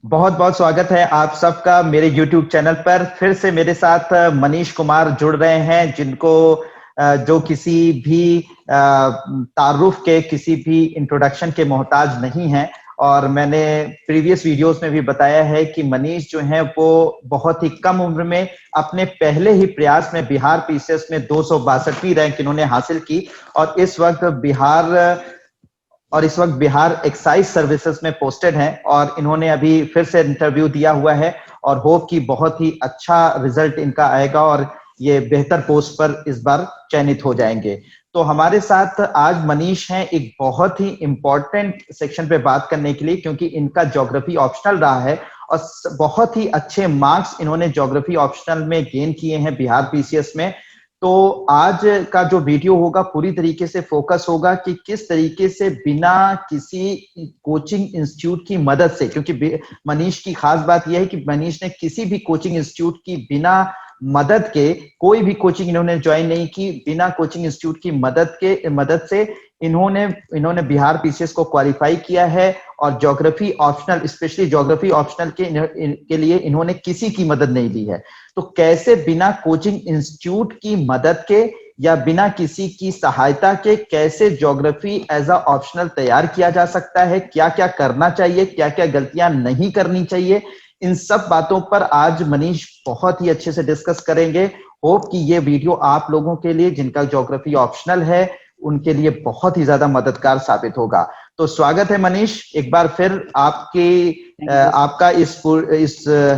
बहुत बहुत स्वागत है आप सबका मेरे YouTube चैनल पर। फिर से मेरे साथ मनीष कुमार जुड़ रहे हैं, जिनको जो किसी भी तारुफ के, किसी भी इंट्रोडक्शन के मोहताज नहीं है। और मैंने प्रीवियस वीडियोस में भी बताया है कि मनीष जो है वो बहुत ही कम उम्र में अपने पहले ही प्रयास में बिहार पीसीएस में 262वीं रैंक इन्होंने हासिल की। और इस वक्त बिहार एक्साइज सर्विसेज में पोस्टेड हैं और इन्होंने अभी फिर से इंटरव्यू दिया हुआ है और होप कि बहुत ही अच्छा रिजल्ट इनका आएगा और ये बेहतर पोस्ट पर इस बार चयनित हो जाएंगे। तो हमारे साथ आज मनीष हैं एक बहुत ही इंपॉर्टेंट सेक्शन पे बात करने के लिए, क्योंकि इनका ज्योग्राफी ऑप्शनल रहा है और बहुत ही अच्छे मार्क्स इन्होंने ज्योग्राफी ऑप्शनल में गेन किए हैं बिहार पीसीएस में। तो आज का जो वीडियो होगा पूरी तरीके से फोकस होगा कि किस तरीके से बिना किसी कोचिंग इंस्टीट्यूट की मदद से, क्योंकि मनीष की खास बात यह है कि मनीष ने किसी भी कोचिंग इंस्टीट्यूट की बिना मदद के कोई भी कोचिंग इन्होंने ज्वाइन नहीं की, बिना कोचिंग इंस्टीट्यूट की मदद से इन्होंने बिहार पीसीएस को क्वालिफाई किया है। और geography optional, specially geography optional के लिए इन्होंने किसी की मदद नहीं ली है। तो कैसे बिना कोचिंग इंस्टीट्यूट की मदद के या बिना किसी की सहायता के कैसे ज्योग्राफी एज अ ऑप्शनल तैयार किया जा सकता है, क्या क्या करना चाहिए, क्या क्या गलतियां नहीं करनी चाहिए, इन सब बातों पर आज मनीष बहुत ही अच्छे से डिस्कस करेंगे। होप कि ये वीडियो आप लोगों के लिए जिनका ज्योग्राफी ऑप्शनल है उनके लिए बहुत ही ज्यादा मददगार साबित होगा। तो स्वागत है मनीष एक बार फिर आपका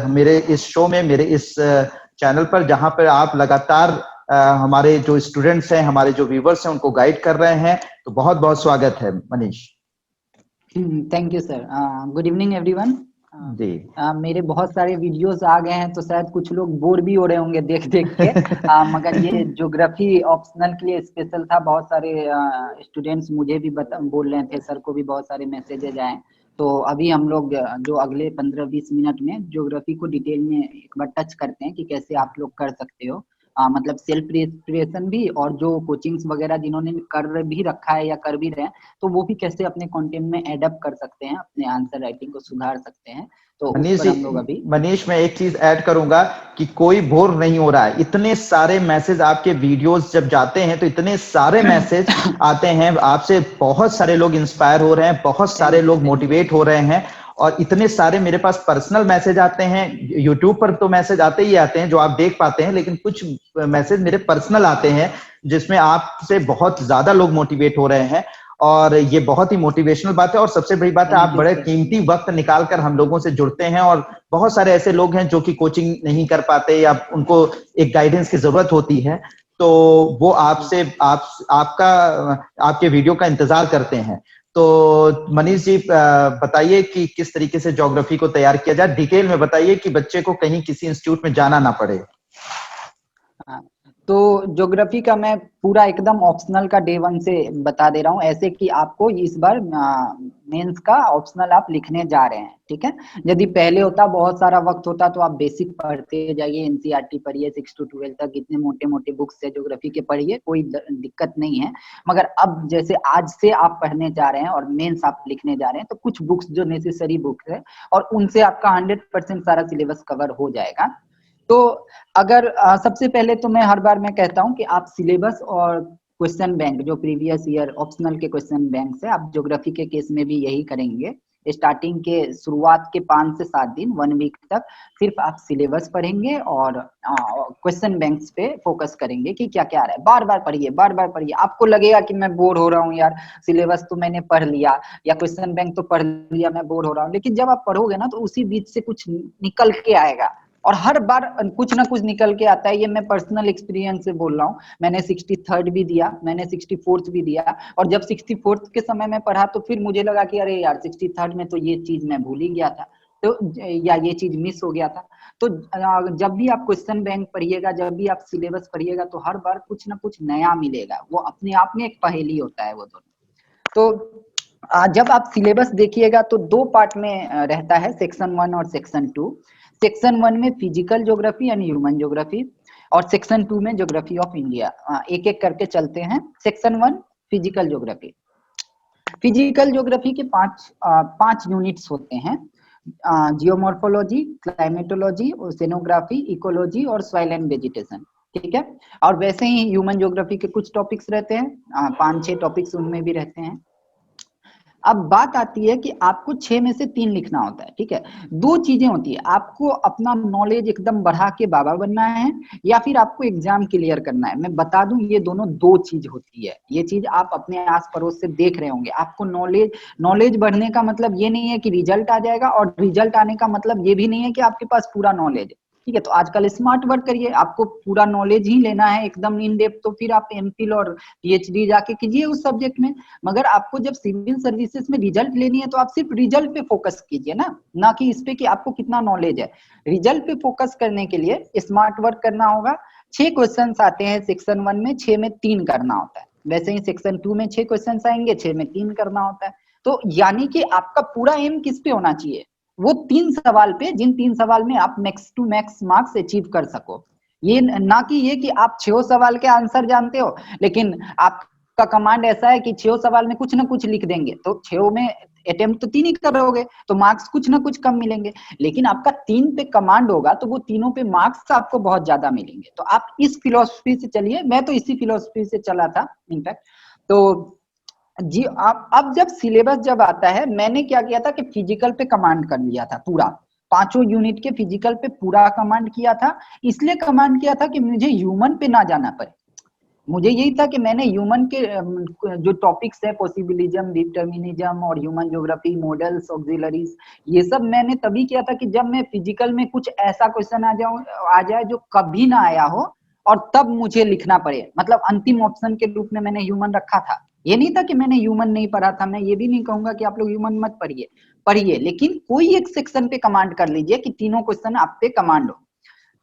मेरे इस शो में, मेरे इस चैनल पर, जहां पर आप लगातार हमारे जो स्टूडेंट्स हैं, हमारे जो व्यूवर्स हैं, उनको गाइड कर रहे हैं। तो बहुत बहुत स्वागत है Manish. Thank you sir. Good evening everyone. जी मेरे बहुत सारे वीडियोस आ गए हैं तो शायद कुछ लोग बोर भी हो रहे होंगे देख देख के। मगर ये ज्योग्राफी ऑप्शनल के लिए स्पेशल था। बहुत सारे स्टूडेंट्स मुझे भी बोल रहे थे, सर को भी बहुत सारे मैसेजेज आए। तो अभी हम लोग जो अगले 15-20 मिनट में ज्योग्राफी को डिटेल में एक बार टच करते हैं कि कैसे आप लोग कर सकते हो। मतलब सेल्फ प्रिपरेशन भी, और जो कोचिंग्स वगैरह जिन्होंने कर भी रखा है या कर भी रहे हैं तो वो भी कैसे अपने कंटेंट में एडअप कर सकते हैं, अपने आंसर राइटिंग को सुधार सकते हैं। तो उस पर हम लोग अभी मनीष मैं एक चीज ऐड करूंगा कि कोई बोर नहीं हो रहा है। इतने सारे मैसेज आपके वीडियोस जब जाते हैं तो इतने सारे मैसेज आते हैं आपसे, बहुत सारे लोग इंस्पायर हो रहे हैं, बहुत सारे लोग मोटिवेट हो रहे हैं। और इतने सारे मेरे पास पर्सनल मैसेज आते हैं। यूट्यूब पर तो मैसेज आते ही आते हैं जो आप देख पाते हैं, लेकिन कुछ मैसेज मेरे पर्सनल आते हैं जिसमें आपसे बहुत ज्यादा लोग मोटिवेट हो रहे हैं। और ये बहुत ही मोटिवेशनल बात है। और सबसे बड़ी बात है, आप बड़े कीमती वक्त निकालकर हम लोगों से जुड़ते हैं। और बहुत सारे ऐसे लोग हैं जो कि कोचिंग नहीं कर पाते या उनको एक गाइडेंस की जरूरत होती है, तो वो आपके वीडियो का इंतजार करते हैं। तो मनीष जी बताइए कि किस तरीके से ज्योग्राफी को तैयार किया जाए, डिटेल में बताइए कि बच्चे को कहीं किसी इंस्टीट्यूट में जाना ना पड़े। तो ज्योग्राफी का मैं पूरा एकदम ऑप्शनल का डे 1 से बता दे रहा हूँ, ऐसे कि आपको इस बार मेंस का ऑप्शनल आप लिखने जा रहे हैं, ठीक है। यदि पहले होता, बहुत सारा वक्त होता, तो आप बेसिक पढ़ते जाइए, एनसीईआरटी पढ़िए 6 to 12 तक, इतने मोटे मोटे बुक्स है ज्योग्राफी के, पढ़िए, कोई दिक्कत नहीं है। मगर अब जैसे आज से आप पढ़ने जा रहे हैं और मेंस आप लिखने जा रहे हैं, तो कुछ बुक्स जो नेसेसरी बुक्स है और उनसे आपका 100% सारा सिलेबस कवर हो जाएगा। तो अगर सबसे पहले तो मैं हर बार मैं कहता हूं कि आप सिलेबस और क्वेश्चन बैंक, जो प्रीवियस ईयर ऑप्शनल के क्वेश्चन बैंक से, आप ज्योग्राफी के केस में भी यही करेंगे। स्टार्टिंग के शुरुआत के 5 से 7 दिन, 1 वीक तक सिर्फ आप सिलेबस पढ़ेंगे और क्वेश्चन बैंक्स पे फोकस करेंगे कि क्या क्या आ रहा है। बार बार पढ़िए, बार बार पढ़िए। आपको लगेगा कि मैं बोर हो रहा हूँ यार, सिलेबस तो मैंने पढ़ लिया या क्वेश्चन बैंक तो पढ़ लिया, मैं बोर हो रहा हूँ, लेकिन जब आप पढ़ोगे ना तो उसी बीच से कुछ निकल के आएगा और हर बार कुछ ना कुछ निकल के आता है। ये मैं पर्सनल एक्सपीरियंस से बोल रहा हूँ। मैंने 63rd भी दिया, मैंने 64th भी दिया, और जब 64th के समय में पढ़ा तो फिर मुझे लगा कि अरे यार 63rd में तो ये चीज मैं भूल ही गया था, तो या ये चीज मिस हो गया था। तो जब भी आप क्वेश्चन बैंक पढ़िएगा, जब भी आप सिलेबस पढ़िएगा, तो हर बार कुछ ना कुछ नया मिलेगा। वो अपने आप में एक पहेली होता है वो दोनों। तो जब आप सिलेबस देखिएगा तो 2 पार्ट में रहता है, सेक्शन 1 और सेक्शन 2। सेक्शन 1 में physical geography and human geography, और सेक्शन 2 में ज्योग्राफी ऑफ इंडिया। एक एक करके चलते हैं। Section 1 physical geography. Physical geography के 5 यूनिट्स होते हैं। जियोमॉर्फोलॉजी, क्लाइमेटोलॉजी, ओसेनोग्राफी, इकोलॉजी और सॉइल एंड वेजिटेशन, ठीक है। और वैसे ही ह्यूमन ज्योग्राफी के कुछ टॉपिक्स रहते हैं, 5-6 टॉपिक्स उनमें भी रहते हैं। अब बात आती है कि आपको 6 में से 3 लिखना होता है, ठीक है। दो चीजें होती है, आपको अपना नॉलेज एकदम बढ़ा के बाबा बनना है या फिर आपको एग्जाम क्लियर करना है। मैं बता दूं ये दोनों दो चीज होती है, ये चीज आप अपने आस पड़ोस से देख रहे होंगे। आपको नॉलेज बढ़ने का मतलब ये नहीं है कि रिजल्ट आ जाएगा, और रिजल्ट आने का मतलब ये भी नहीं है कि आपके पास पूरा नॉलेज है, ठीक है। तो आजकल स्मार्ट वर्क करिए, आपको पूरा नॉलेज ही लेना है एकदम इन डेप्थ, तो फिर आप एमफिल और पीएचडी जाके कीजिए उस सब्जेक्ट में। मगर आपको जब सिविल सर्विसेज में रिजल्ट लेनी है तो आप सिर्फ रिजल्ट पे फोकस कीजिए ना कि इस पे कि आपको कितना नॉलेज है। रिजल्ट पे फोकस करने के लिए स्मार्ट वर्क करना होगा। 6 क्वेश्चन आते हैं सेक्शन 1 में, 6 में 3 करना होता है। वैसे ही सेक्शन 2 में 6 क्वेश्चन आएंगे, 6 में 3 करना होता है। तो यानी कि आपका पूरा एम किस पे होना चाहिए, वो 3 सवाल पे, जिन 3 सवाल में आप max to max marks achieve कर सको। ये ना कि ये कि आप 6 सवाल के आंसर जानते हो लेकिन आपका कमांड ऐसा है कि 6 सवाल में कुछ ना कुछ लिख देंगे, तो 6 में अटेम्प्ट तो 3 ही करोगे तो मार्क्स कुछ ना कुछ कम मिलेंगे। लेकिन आपका 3 पे कमांड होगा तो वो तीनों पे मार्क्स आपको बहुत ज्यादा मिलेंगे। तो आप इस फिलोसफी से चलिए, मैं तो इसी फिलोसफी से चला था इनफैक्ट। तो जी आप अब जब सिलेबस जब आता है, मैंने क्या किया था कि फिजिकल पे कमांड कर लिया था पूरा, 5 यूनिट के फिजिकल पे पूरा कमांड किया था। इसलिए कमांड किया था कि मुझे ह्यूमन पे ना जाना पड़े। मुझे यही था कि मैंने ह्यूमन के जो टॉपिक्स है, पॉसिबिलिज्म, डिटर्मिनिज्म और ह्यूमन ज्योग्राफी, मॉडल्स, ऑक्सिलरीज, ये सब मैंने तभी किया था कि जब मैं फिजिकल में कुछ ऐसा क्वेश्चन आ जाए जो कभी ना आया हो और तब मुझे लिखना पड़े। मतलब अंतिम ऑप्शन के रूप में मैंने ह्यूमन रखा था। ये नहीं था कि मैंने ह्यूमन नहीं पढ़ा था। मैं ये भी नहीं कहूंगा कि आप लोग ह्यूमन मत पढ़िए, पढ़िए, लेकिन कोई एक सेक्शन पे कमांड कर लीजिए कि तीनों क्वेश्चन आप पे कमांड हो।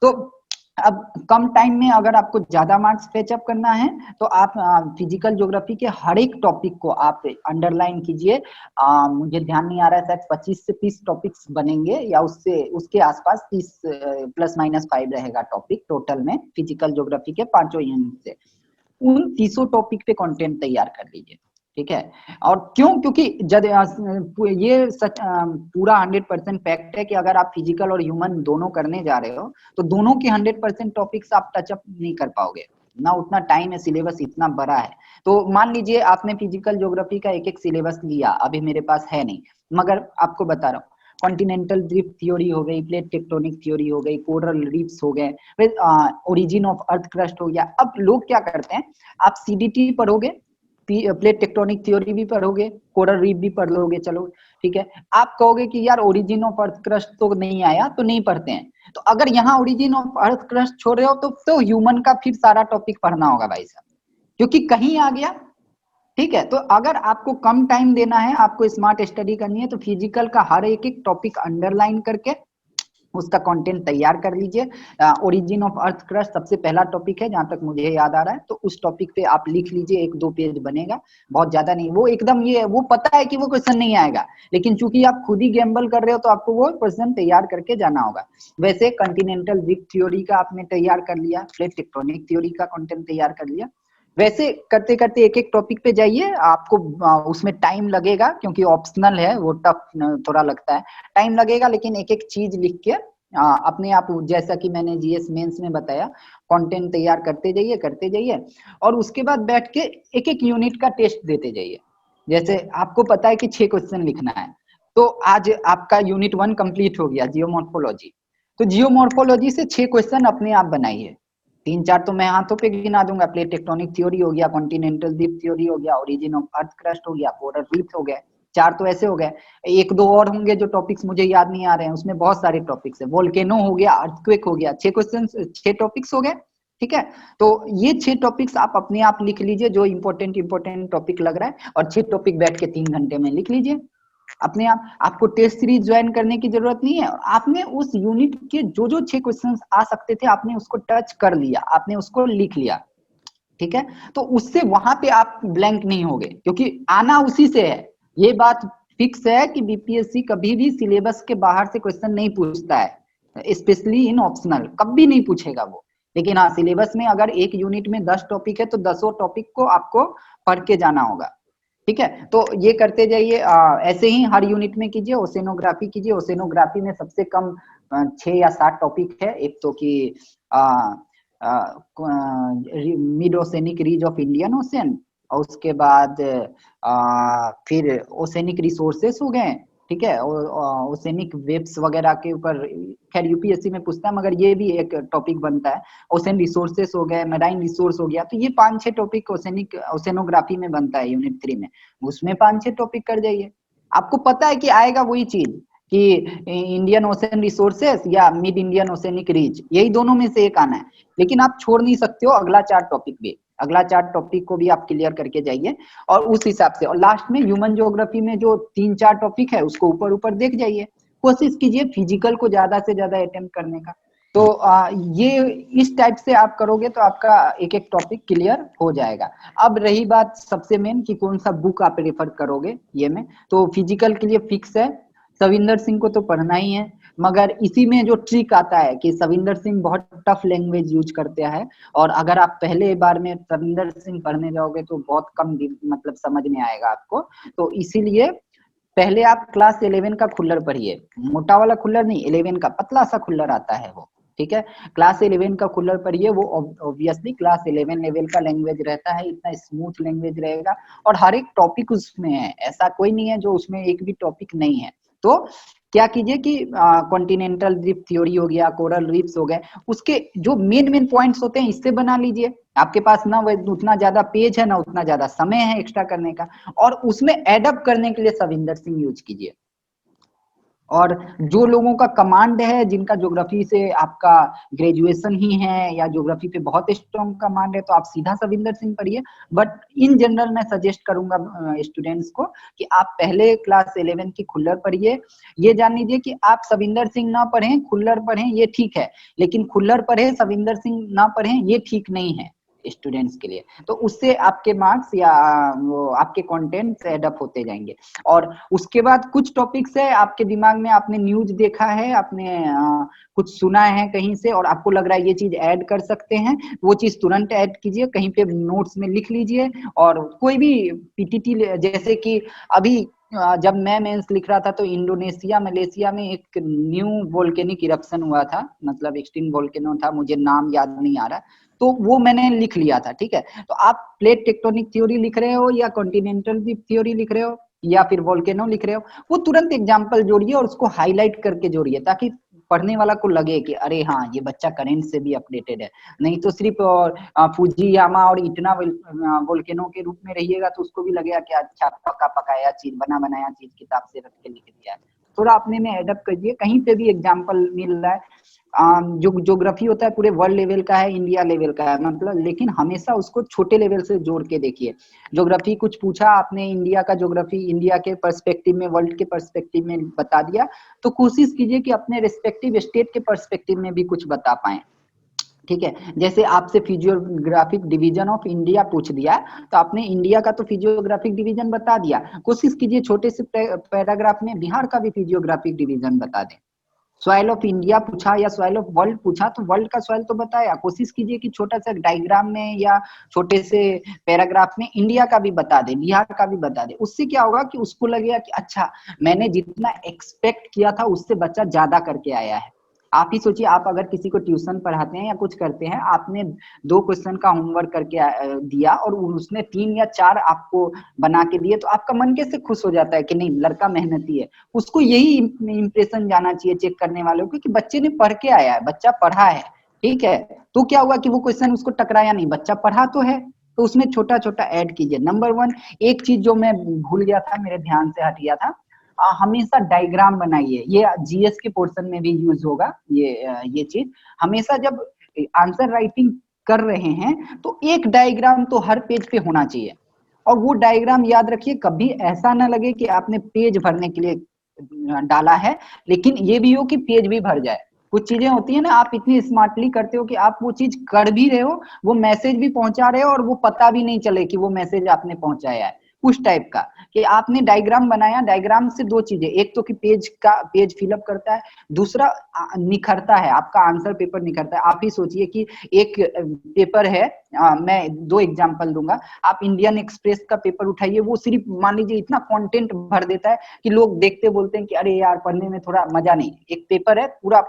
तो अब कम टाइम में अगर आपको ज्यादा मार्क्स फेचअप करना है तो आप फिजिकल ज्योग्राफी के हर एक टॉपिक को आप अंडरलाइन कीजिए। मुझे ध्यान नहीं आ रहा है, शायद 25 से 30 टॉपिक्स बनेंगे या उससे उसके आसपास, 30 ±5 रहेगा टॉपिक टोटल में फिजिकल ज्योग्राफी के 5 यूनिट से। उन 30 टॉपिक पे कंटेंट तैयार कर लीजिए, ठीक है। और क्यों? क्योंकि जब ये सच पूरा 100% फैक्ट है कि अगर आप फिजिकल और ह्यूमन दोनों करने जा रहे हो तो दोनों के 100% टॉपिक्स आप टचअप नहीं कर पाओगे ना, उतना टाइम है, सिलेबस इतना बड़ा है। तो मान लीजिए आपने फिजिकल ज्योग्राफी का एक एक सिलेबस लिया, अभी मेरे पास है नहीं, मगर आपको बता रहा हूँ, कॉन्टिनेंटल ड्रिफ्ट थ्योरी हो गई, प्लेट टेक्टोनिक थ्योरी हो गई, कोरल रीफ्स हो गए, फिर ओरिजिन ऑफ अर्थ क्रस्ट हो गया। अब लोग क्या करते हैं, आप सीडीटी पढ़ोगे, प्लेट टेक्टोनिक थ्योरी भी पढ़ोगे, कोरल रीफ भी पढ़ लोगे, चलो ठीक है। आप कहोगे कि यार ओरिजिन ऑफ अर्थ क्रस्ट तो नहीं आया, तो नहीं पढ़ते हैं। तो अगर यहाँ ओरिजिन ऑफ अर्थ क्रस्ट छोड़ रहे हो तो ह्यूमन का फिर सारा टॉपिक पढ़ना होगा भाई साहब, क्योंकि कहीं आ गया, ठीक है। तो अगर आपको कम टाइम देना है, आपको स्मार्ट स्टडी करनी है, तो फिजिकल का हर एक एक टॉपिक अंडरलाइन करके उसका कंटेंट तैयार कर लीजिए। ओरिजिन ऑफ अर्थ क्रस्ट सबसे पहला टॉपिक है जहां तक मुझे याद आ रहा है, तो उस टॉपिक पे आप लिख लीजिए, 1-2 पेज बनेगा, बहुत ज्यादा नहीं। वो एकदम ये वो पता है कि वो क्वेश्चन नहीं आएगा, लेकिन चूंकि आप खुद ही गैम्बल कर रहे हो तो आपको वो क्वेश्चन तैयार करके जाना होगा। वैसे कंटिनेंटल ड्रिफ्ट थ्योरी का आपने तैयार कर लिया, प्लेट टेक्टोनिक थ्योरी का कंटेंट तैयार कर लिया। वैसे करते करते एक एक टॉपिक पे जाइए, आपको उसमें टाइम लगेगा क्योंकि ऑप्शनल है, वो टफ थोड़ा लगता है, टाइम लगेगा, लेकिन एक एक चीज लिख के अपने आप, जैसा कि मैंने जीएस मेंस में बताया, कंटेंट तैयार करते जाइए और उसके बाद बैठ के एक एक यूनिट का टेस्ट देते जाइए। जैसे आपको पता है कि 6 क्वेश्चन लिखना है, तो आज आपका यूनिट 1 कंप्लीट हो गया, जियोमॉर्फोलॉजी। तो जियोमॉर्फोलॉजी से 6 क्वेश्चन अपने आप बनाइए। 3-4 तो मैं हाथों पे गिना दूंगा, प्लेट टेक्टोनिक थ्योरी हो गया, कॉन्टिनेंटल ड्रिफ्ट थ्योरी हो गया, ओरिजिन ऑफ अर्थ क्रस्ट हो गया, कोरल रीफ हो गया। 4 तो ऐसे हो गए, 1-2 और होंगे जो टॉपिक्स मुझे याद नहीं आ रहे हैं, उसमें बहुत सारे टॉपिक्स है, वोल्केनो हो गया, अर्थक्वेक हो गया। 6 क्वेश्चन, 6 टॉपिक्स हो गए, ठीक है। तो ये 6 टॉपिक्स आप अपने आप लिख लीजिए, जो इंपॉर्टेंट टॉपिक लग रहा है, और 6 टॉपिक बैठ के 3 घंटे में लिख लीजिए अपने आप। आपको टेस्ट सीरीज ज्वाइन करने की जरूरत नहीं है। आपने उस यूनिट के जो जो 6 क्वेश्चंस आ सकते थे, आपने उसको टच कर लिया, आपने उसको लिख लिया, ठीक है। तो उससे वहां पे आप ब्लैंक नहीं होगे, क्योंकि आना उसी से है। ये बात फिक्स है कि बीपीएससी कभी भी सिलेबस के बाहर से क्वेश्चन नहीं पूछता है, स्पेशली इन ऑप्शनल कभी नहीं पूछेगा वो। लेकिन हाँ, सिलेबस में अगर एक यूनिट में 10 टॉपिक है तो 10 टॉपिक को आपको पढ़ के जाना होगा, ठीक है। तो ये करते जाइए, ऐसे ही हर यूनिट में कीजिए। ओसेनोग्राफी कीजिए। ओसेनोग्राफी में सबसे कम 6 या 7 टॉपिक है। एक तो कि mid oceanic ridge of Indian ocean, और उसके बाद फिर ओसेनिक रिसोर्सेस हो गए, ठीक है, और ओसेनिक वेब्स वगैरह के ऊपर खैर यूपीएससी में पूछता है, मगर ये भी एक टॉपिक बनता है। ओशन रिसोर्सेस हो गए, मेराइन रिसोर्स हो गया, तो ये 5-6 टॉपिक ओसेनोग्राफी में बनता है यूनिट 3 में। उसमें 5-6 टॉपिक कर जाइए। आपको पता है कि आएगा वही चीज कि इंडियन ओशन रिसोर्सेस या मिड इंडियन ओसेनिक रीज, यही दोनों में से एक आना है। लेकिन आप छोड़ नहीं सकते हो अगला 4 टॉपिक भी, अगला 4 टॉपिक को भी आप क्लियर करके जाइए। और उस हिसाब से, और लास्ट में ह्यूमन ज्योग्राफी में जो 3-4 टॉपिक है उसको ऊपर ऊपर देख जाइए। कोशिश कीजिए फिजिकल को ज्यादा से ज्यादा अटेम्प्ट करने का। तो ये इस टाइप से आप करोगे तो आपका एक एक टॉपिक क्लियर हो जाएगा। अब रही बात सबसे मेन कि कौन सा बुक आप रेफर करोगे, ये में तो फिजिकल के लिए फिक्स है, सविंदर सिंह को तो पढ़ना ही है। मगर इसी में जो ट्रिक आता है कि सविंदर सिंह बहुत टफ लैंग्वेज यूज करते हैं, और अगर आप पहले बार में सविंदर सिंह पढ़ने जाओगे तो बहुत कम मतलब समझ में आएगा आपको। तो इसीलिए पहले आप क्लास 11 का खुल्लर पढ़िए, मोटा वाला खुल्लर नहीं, 11 का पतला सा खुल्लर आता है वो, ठीक है। क्लास 11 का खुल्लर पढ़िए, वो ऑब्वियसली क्लास 11 लेवल का लैंग्वेज रहता है, इतना स्मूथ लैंग्वेज रहेगा, और हर एक टॉपिक उसमें है, ऐसा कोई नहीं है जो उसमें एक भी टॉपिक नहीं है। तो क्या कीजिए कि कॉन्टिनेंटल ड्रिफ्ट थ्योरी हो गया, कोरल रीफ्स हो गए, उसके जो मेन मेन पॉइंट्स होते हैं इससे बना लीजिए। आपके पास ना उतना ज्यादा पेज है, ना उतना ज्यादा समय है एक्स्ट्रा करने का, और उसमें एडअप करने के लिए सविंदर सिंह यूज कीजिए। और जो लोगों का कमांड है, जिनका ज्योग्राफी से आपका ग्रेजुएशन ही है या ज्योग्राफी पे बहुत स्ट्रॉन्ग कमांड है, तो आप सीधा सविंदर सिंह पढ़िए। बट इन जनरल मैं सजेस्ट करूंगा स्टूडेंट्स को कि आप पहले क्लास 11 की खुल्लर पढ़िए। ये जान लीजिए कि आप सविंदर सिंह ना पढ़ें, खुल्लर पढ़ें, ये ठीक है, लेकिन खुल्लर पढ़े सविंदर सिंह ना पढ़ें, ये ठीक नहीं है स्टूडेंट्स के लिए। तो उससे आपके मार्क्स या वो आपके कंटेंट एडअप होते जाएंगे। और उसके बाद कुछ टॉपिक्स है आपके दिमाग में, आपने न्यूज देखा है, आपने कुछ सुना है कहीं से, और आपको लग रहा है ये चीज ऐड कर सकते हैं, वो चीज तुरंत ऐड कीजिए, कहीं पे नोट्स में लिख लीजिए। और कोई भी पीटीटी, जैसे कि अभी जब मैं मेंस लिख रहा था तो इंडोनेशिया मलेशिया में एक न्यू वोल्केनिक इरप्शन हुआ था, मतलब एक्सटिंक्ट वोल्केनो था, मुझे नाम याद नहीं आ रहा, तो वो मैंने लिख लिया था, ठीक है। तो आप प्लेट टेक्टोनिक थ्योरी लिख रहे हो या कॉन्टिनेंटल थ्योरी लिख रहे हो या फिर वोल्केनो लिख रहे हो, वो तुरंत एग्जाम्पल जोड़िए और उसको हाईलाइट करके जोड़िए, ताकि पढ़ने वाला को लगे कि अरे हाँ ये बच्चा करेंट से भी अपडेटेड है। नहीं तो सिर्फ फुजीयामा और इतना वोल्केनो के रूप में रहिएगा तो उसको भी लगेगा कि अच्छा पका पकाया चीज, बना बनाया चीज किताब से रख के लिख दिया है। थोड़ा अपने में एडअप करिए, कहीं पे भी एग्जाम्पल मिल रहा है। जो ज्योग्राफी होता है पूरे वर्ल्ड लेवल का है, इंडिया लेवल का है, मतलब, लेकिन हमेशा उसको छोटे लेवल से जोड़ के देखिए। ज्योग्राफी कुछ पूछा आपने, इंडिया का ज्योग्राफी इंडिया के पर्सपेक्टिव में, वर्ल्ड के पर्सपेक्टिव में बता दिया, तो कोशिश कीजिए कि अपने रिस्पेक्टिव स्टेट के पर्सपेक्टिव में भी कुछ बता पाए, ठीक है। जैसे आपसे फिजियोग्राफिक डिवीजन ऑफ इंडिया पूछ दिया, तो आपने इंडिया का तो फिजियोग्राफिक डिवीजन बता दिया, कोशिश कीजिए छोटे से पैराग्राफ में बिहार का भी फिजियोग्राफिक डिवीजन बता दें। सॉइल ऑफ इंडिया पूछा या सॉइल ऑफ वर्ल्ड पूछा तो वर्ल्ड का सॉइल तो बताया, कोशिश कीजिए कि छोटा सा डायग्राम में या छोटे से पैराग्राफ में इंडिया का भी बता दे, बिहार का भी बता दे। उससे क्या होगा कि उसको लगेगा कि अच्छा मैंने जितना एक्सपेक्ट किया था उससे बच्चा ज्यादा करके आया है। आप ही सोचिए, आप अगर किसी को ट्यूशन पढ़ाते हैं या कुछ करते हैं, आपने 2 क्वेश्चन का होमवर्क करके दिया और उसने 3 या 4 आपको बना के दिए, तो आपका मन कैसे खुश हो जाता है कि नहीं लड़का मेहनती है। उसको यही इंप्रेशन जाना चाहिए चेक करने वालों को कि बच्चे ने पढ़ के आया है, बच्चा पढ़ा है, ठीक है। तो क्या हुआ कि वो क्वेश्चन उसको टकराया नहीं, बच्चा पढ़ा तो है, तो उसमें छोटा छोटा ऐड कीजिए। नंबर 1, एक चीज जो मैं भूल गया था, मेरे ध्यान से हट गया था, हमेशा डायग्राम बनाइए। ये जीएस के पोर्शन में भी यूज होगा ये चीज। हमेशा जब आंसर राइटिंग कर रहे हैं तो एक डायग्राम तो हर पेज पे होना चाहिए, और वो डायग्राम याद रखिए कभी ऐसा ना लगे कि आपने पेज भरने के लिए डाला है, लेकिन ये भी हो कि पेज भी भर जाए। कुछ चीजें होती है ना, आप इतनी स्मार्टली करते हो कि आप वो चीज कर भी रहे हो, वो मैसेज भी पहुंचा रहे हो और वो पता भी नहीं चले कि वो मैसेज आपने पहुंचाया है। पुश टाइप का, कि आपने डायग्राम बनाया, डायग्राम से दो चीजें, एक तो कि पेज फिलअप करता है, दूसरा निखरता है, आपका आंसर पेपर निखरता है। आप ही सोचिए कि एक पेपर है, मैं दो एग्जांपल दूंगा, आप इंडियन एक्सप्रेस का पेपर उठाइए, वो सिर्फ मान लीजिए इतना कंटेंट भर देता है कि लोग देखते बोलते हैं कि अरे यार पढ़ने में थोड़ा मजा नहीं। एक पेपर है पूरा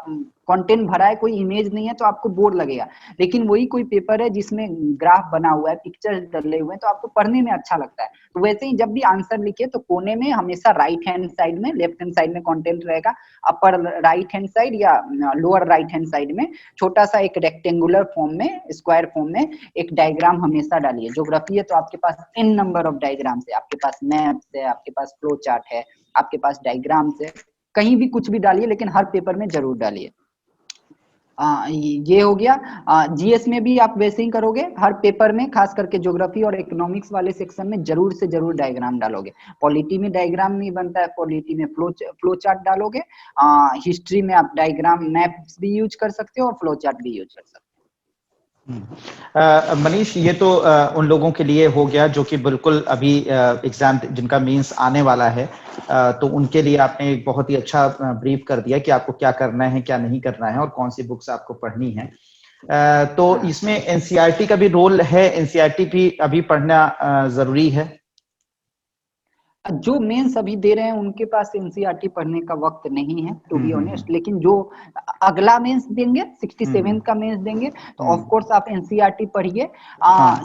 कंटेंट भरा है, कोई इमेज नहीं है तो आपको बोर लगेगा, लेकिन वही कोई पेपर है जिसमें ग्राफ बना हुआ है, पिक्चर्स डले हुए हैं, तो आपको पढ़ने में अच्छा लगता है। तो वैसे ही जब भी आंसर लिखे तो कोने में हमेशा राइट हैंड साइड में, लेफ्ट हैंड साइड में कंटेंट रहेगा, अपर राइट हैंड साइड या लोअर राइट हैंड साइड में छोटा सा एक रेक्टेंगुलर फॉर्म में, स्क्वायर फॉर्म में एक डायग्राम हमेशा डालिए। ज्योग्राफी है तो आपके पास n नंबर ऑफ डायग्राम्स है, आपके पास मैप्स है, आपके पास फ्लो चार्ट है, आपके पास डायग्राम्स है, कहीं भी कुछ भी डालिए लेकिन हर पेपर में जरूर डालिए। ये हो गया। जीएस में भी आप वैसे ही करोगे, हर पेपर में खास करके ज्योग्राफी और इकोनॉमिक्स वाले सेक्शन में जरूर से जरूर डायग्राम डालोगे। पॉलिटी में डायग्राम नहीं बनता है, पॉलिटी में फ्लो चार्ट डालोगे। हिस्ट्री में आप डायग्राम मैप्स भी यूज कर सकते हो और फ्लो चार्ट भी यूज कर सकते हो। मनीष, ये तो उन लोगों के लिए हो गया जो कि बिल्कुल अभी एग्जाम जिनका मींस आने वाला है, तो उनके लिए आपने एक बहुत ही अच्छा ब्रीफ कर दिया कि आपको क्या करना है, क्या नहीं करना है और कौन सी बुक्स आपको पढ़नी है। तो इसमें एनसीईआरटी का भी रोल है, एनसीईआरटी भी अभी पढ़ना जरूरी है। जो मेंस अभी दे रहे हैं उनके पास एनसीईआरटी पढ़ने का वक्त नहीं है टू बी ऑनेस्ट, लेकिन जो अगला मेंस देंगे 67 का मेंस देंगे तो ऑफ कोर्स आप एनसीईआरटी पढ़िए।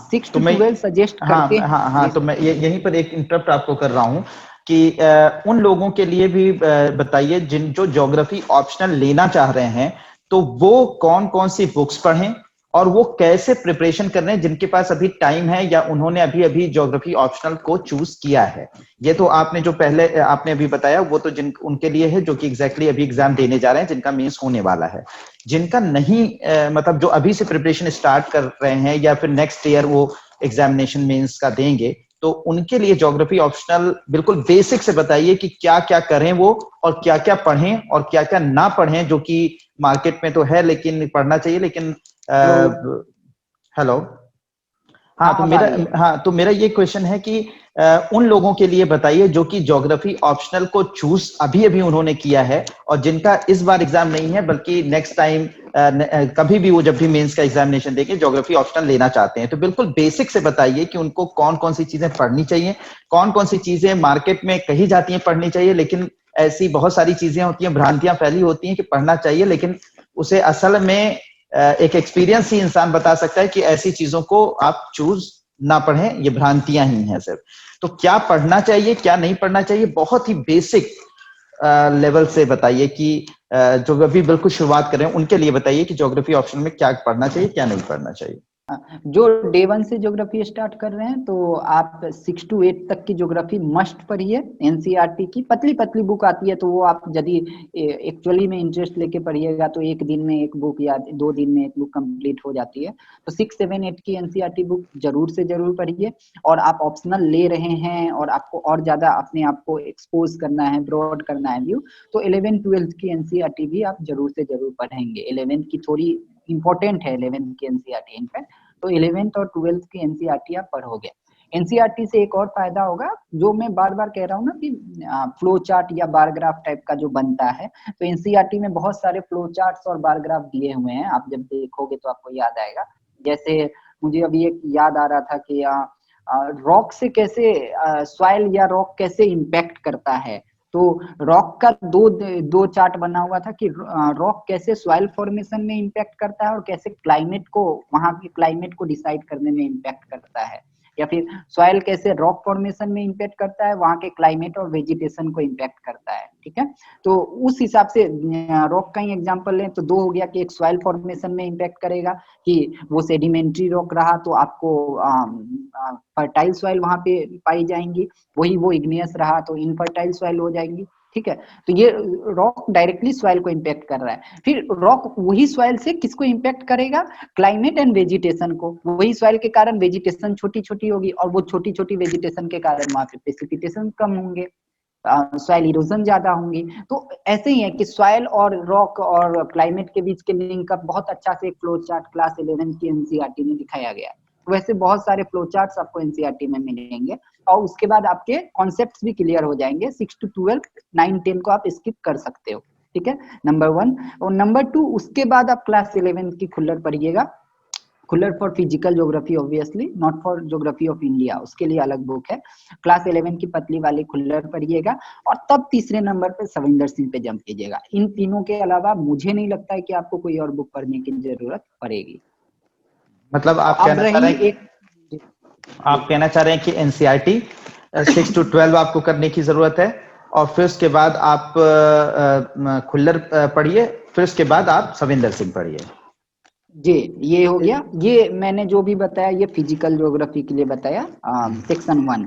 6 to 12 सजेस्ट करते हैं। हाँ, तो मैं यहीं पर एक इंटरप्ट आपको कर रहा हूँ कि उन लोगों के लिए भी बताइए जो ज्योग्राफी ऑप्शनल लेना चाह रहे हैं, तो वो कौन कौन सी बुक्स पढ़ें और वो कैसे प्रिपरेशन कर रहे हैं, जिनके पास अभी टाइम है या उन्होंने अभी अभी ज्योग्राफी ऑप्शनल को चूज किया है। ये तो आपने जो पहले आपने अभी बताया वो तो उनके लिए है जो कि एग्जैक्टली अभी एग्जाम देने जा रहे हैं, जिनका मींस होने वाला है। जिनका नहीं मतलब जो अभी से प्रिपरेशन स्टार्ट कर रहे हैं या फिर नेक्स्ट ईयर वो एग्जामिनेशन मेंस का देंगे, तो उनके लिए ज्योग्राफी ऑप्शनल बिल्कुल बेसिक से बताइए कि क्या क्या करें वो और क्या क्या पढ़ें और क्या क्या ना पढ़ें, जो कि मार्केट में तो है लेकिन पढ़ना चाहिए, लेकिन हेलो। तो मेरा ये क्वेश्चन है कि उन लोगों के लिए बताइए जो कि ज्योग्राफी ऑप्शनल को चूज अभी अभी उन्होंने किया है और जिनका इस बार एग्जाम नहीं है बल्कि नेक्स्ट टाइम कभी भी वो जब भी मेंस का एग्जामिनेशन देके ज्योग्राफी ऑप्शनल लेना चाहते हैं, तो बिल्कुल बेसिक से बताइए कि उनको कौन कौन सी चीजें पढ़नी चाहिए, कौन कौन सी चीजें मार्केट में कही जाती हैं पढ़नी चाहिए, लेकिन ऐसी बहुत सारी चीजें होती हैं, भ्रांतियां फैली होती हैं कि पढ़ना चाहिए, लेकिन उसे असल में एक एक्सपीरियंस ही इंसान बता सकता है कि ऐसी चीजों को आप चूज ना पढ़ें, ये भ्रांतियां ही हैं सिर्फ। तो क्या पढ़ना चाहिए, क्या नहीं पढ़ना चाहिए, बहुत ही बेसिक लेवल से बताइए कि जो अभी बिल्कुल शुरुआत कर रहे हैं उनके लिए बताइए कि ज्योग्राफी ऑप्शन में क्या पढ़ना चाहिए, क्या नहीं पढ़ना चाहिए। जो डे 1 से ज्योग्राफी स्टार्ट कर रहे हैं तो आप 6 to 8 तक की ज्योग्राफी मस्ट पढ़िए। एनसीईआरटी की पतली पतली बुक आती है तो वो आप यदि एक्चुअली में इंटरेस्ट लेके पढ़िएगा तो एक दिन में एक बुक या 2 दिन में एक बुक कंप्लीट हो जाती है। तो 6, 7, 8 की एनसीईआरटी बुक जरूर से जरूर पढ़िए। और आप ऑप्शनल ले रहे हैं और आपको और ज्यादा अपने आप को एक्सपोज करना है, ब्रॉड करना है व्यू, तो 11, 12 की एनसीईआरटी भी आप जरूर से जरूर पढ़ेंगे। 11 की थोड़ी इंपॉर्टेंट है, 11 की एनसीईआरटी इनफैक्ट, तो 11th और 12th की एनसीईआरटी आप पढ़ोगे। एनसीईआरटी से एक और फायदा होगा, जो मैं बार बार कह रहा हूँ ना कि फ्लो चार्ट या बार ग्राफ टाइप का जो बनता है, तो एनसीईआरटी में बहुत सारे फ्लो चार्ट्स और बार ग्राफ दिए हुए हैं, आप जब देखोगे तो आपको याद आएगा। जैसे मुझे अभी एक याद आ रहा था कि रॉक से कैसे सॉइल या रॉक कैसे इम्पैक्ट करता है, तो रॉक का दो चार्ट बना हुआ था कि रॉक कैसे सॉइल फॉर्मेशन में इम्पैक्ट करता है और कैसे क्लाइमेट को, वहां के क्लाइमेट को डिसाइड करने में इम्पैक्ट करता है, या फिर सॉइल कैसे रॉक फॉर्मेशन में इम्पैक्ट करता है, वहां के क्लाइमेट और वेजिटेशन को इम्पैक्ट करता है। ठीक है, तो उस हिसाब से रॉक का ही एग्जांपल लें तो 2 हो गया कि एक सॉइल फॉर्मेशन में इम्पैक्ट करेगा कि वो सेडिमेंट्री रॉक रहा तो आपको फर्टाइल सॉइल वहां पे पाई जाएंगी, वही वो इग्नियस रहा तो इनफर्टाइल सॉइल हो जाएंगी। ठीक है, तो ये रॉक डायरेक्टली सॉइल को इम्पैक्ट कर रहा है। फिर रॉक वही सॉइल से किसको इम्पैक्ट करेगा, क्लाइमेट एंड वेजिटेशन को। वही सॉइल के कारण वेजिटेशन छोटी छोटी होगी और वो छोटी छोटी वेजिटेशन के कारण वहां पे प्रेसिपिटेशन कम होंगे, सॉइल इरोजन ज्यादा होंगी। तो ऐसे ही है कि सॉइल और रॉक और क्लाइमेट के बीच के लिंक अप बहुत अच्छा से एक फ्लो चार्ट क्लास 11 की एनसीईआरटी में दिखाया गया है। वैसे बहुत सारे फ्लो चार्ट्स आपको एनसीईआरटी में मिलेंगे, और उसके बाद आपके कॉन्सेप्ट्स भी क्लियर हो जाएंगे। 6 to 12, 9, 10 को आप स्किप कर सकते हो, ठीक है, नंबर 1। और नंबर 2, उसके बाद आप क्लास 11 की खुल्लर पढ़िएगा। Khullar for physical geography, obviously not for geography of India, उसके लिए अलग बुक है। क्लास 11 की पतली वाली खुल्लर पढ़िएगा और तब तीसरे नंबर पे सविंदर सिंह पे जंप कीजिएगा। इन तीनों के अलावा मुझे नहीं लगता है कि आपको कोई और बुक पढ़ने की जरूरत पड़ेगी। मतलब आप अब कहना चाह रही रहे हैं कि एक, आप कहना चाह रहे हैं कि एनसीईआरटी 6 to 12 आपको करने की जरूरत है, और फिर उसके बाद आप खुल्लर पढ़िए, फिर उसके बाद आप सविंदर सिंह पढ़िए। जी, ये हो गया। ये मैंने जो भी बताया ये फिजिकल ज्योग्राफी के लिए बताया, सेक्शन 1।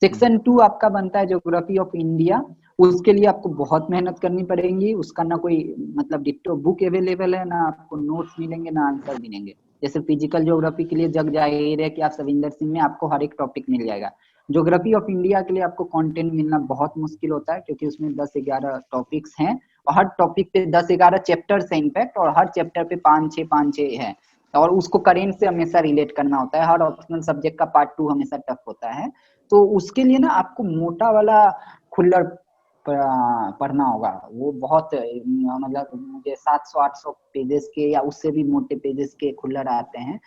सेक्शन 2 आपका बनता है ज्योग्राफी ऑफ इंडिया। उसके लिए आपको बहुत मेहनत करनी पड़ेगी। उसका ना कोई मतलब डिक्टो बुक अवेलेबल है, ना आपको नोट्स मिलेंगे, ना आंसर मिलेंगे। जैसे फिजिकल ज्योग्राफी के लिए जग जाहिर है कि आप सविंदर सिंह में आपको हर एक टॉपिक मिल जाएगा। ज्योग्राफी ऑफ इंडिया के लिए आपको कंटेंट मिलना बहुत मुश्किल होता है, क्योंकि उसमें 10-11 टॉपिक्स हैं और हर टॉपिक पे 10-11 चैप्टर्स हैं इनफैक्ट, और हर चैप्टर पे 5-6 है, और उसको करेंट से हमेशा रिलेट करना होता है। हर ऑप्शनल सब्जेक्ट का पार्ट 2 हमेशा टफ होता है। तो उसके लिए ना आपको मोटा वाला खुल्लर पढ़ना होगा। वो बहुत मतलब मुझे 700-800 पेजेस के या उससे भी मोटे पेजेस के खुल्लर आते हैं।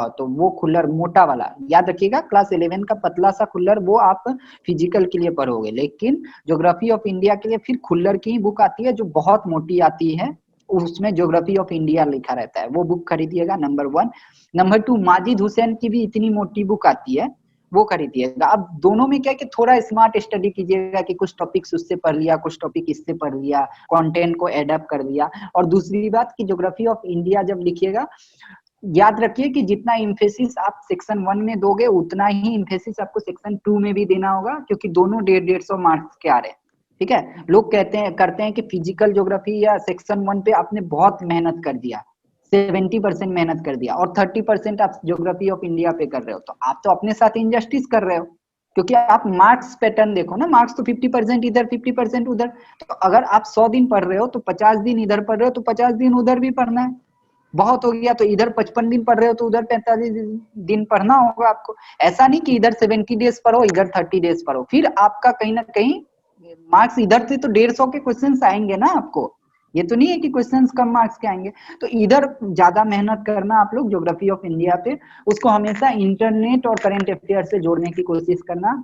तो वो खुल्लर मोटा वाला याद रखिएगा। क्लास 11 का पतला सा खुल्लर वो आप फिजिकल के लिए पढ़ोगे, लेकिन ज्योग्राफी ऑफ इंडिया के लिए फिर खुल्लर की ही बुक आती है जो बहुत मोटी आती है, उसमें ज्योग्राफी ऑफ इंडिया लिखा रहता है। वो बुक खरीदिएगा, नंबर 1। नंबर 2, माजिद हुसैन की भी इतनी मोटी बुक आती है, वो खरीदिएगा। अब दोनों में क्या है कि थोड़ा स्मार्ट स्टडी कीजिएगा कि कुछ टॉपिक्स उससे पढ़ लिया, कुछ टॉपिक इससे पढ़ लिया, कंटेंट को एडप्ट कर लिया। और दूसरी बात कि ज्योग्राफी ऑफ इंडिया जब लिखिएगा, याद रखिए कि जितना इम्फेसिस आप सेक्शन 1 में दोगे उतना ही इम्फेसिस आपको सेक्शन 2 में भी देना होगा, क्योंकि दोनों 150-150 मार्क्स के आ रहे हैं, ठीक है। लोग करते हैं कि फिजिकल ज्योग्राफी या सेक्शन 1 पे आपने बहुत मेहनत कर दिया, 70% मेहनत कर दिया, और 30% आप ज्योग्राफी ऑफ इंडिया पे कर रहे हो, तो आप तो अपने साथ इनजस्टिस कर रहे हो। क्योंकि आप मार्क्स पैटर्न देखो ना, मार्क्स तो 50% इधर 50% उधर। तो अगर आप 100 दिन पढ़ रहे हो तो 50 दिन इधर पढ़ रहे हो, तो 50 दिन उधर भी पढ़ना है। बहुत हो गया तो इधर 55 दिन पढ़ रहे हो तो उधर 45 दिन पढ़ना होगा आपको। ऐसा नहीं कि इधर 70 डेज पढ़ो, इधर 30 डेज पढ़ो, फिर आपका कहीं ना कहीं मार्क्स इधर से तो 150 के क्वेश्चंस आएंगे ना आपको। ये तो नहीं है कि क्वेश्चंस कम मार्क्स के आएंगे। तो इधर ज्यादा मेहनत करना आप लोग ज्योग्राफी ऑफ इंडिया पे, उसको हमेशा इंटरनेट और करंट अफेयर से जोड़ने की कोशिश करना।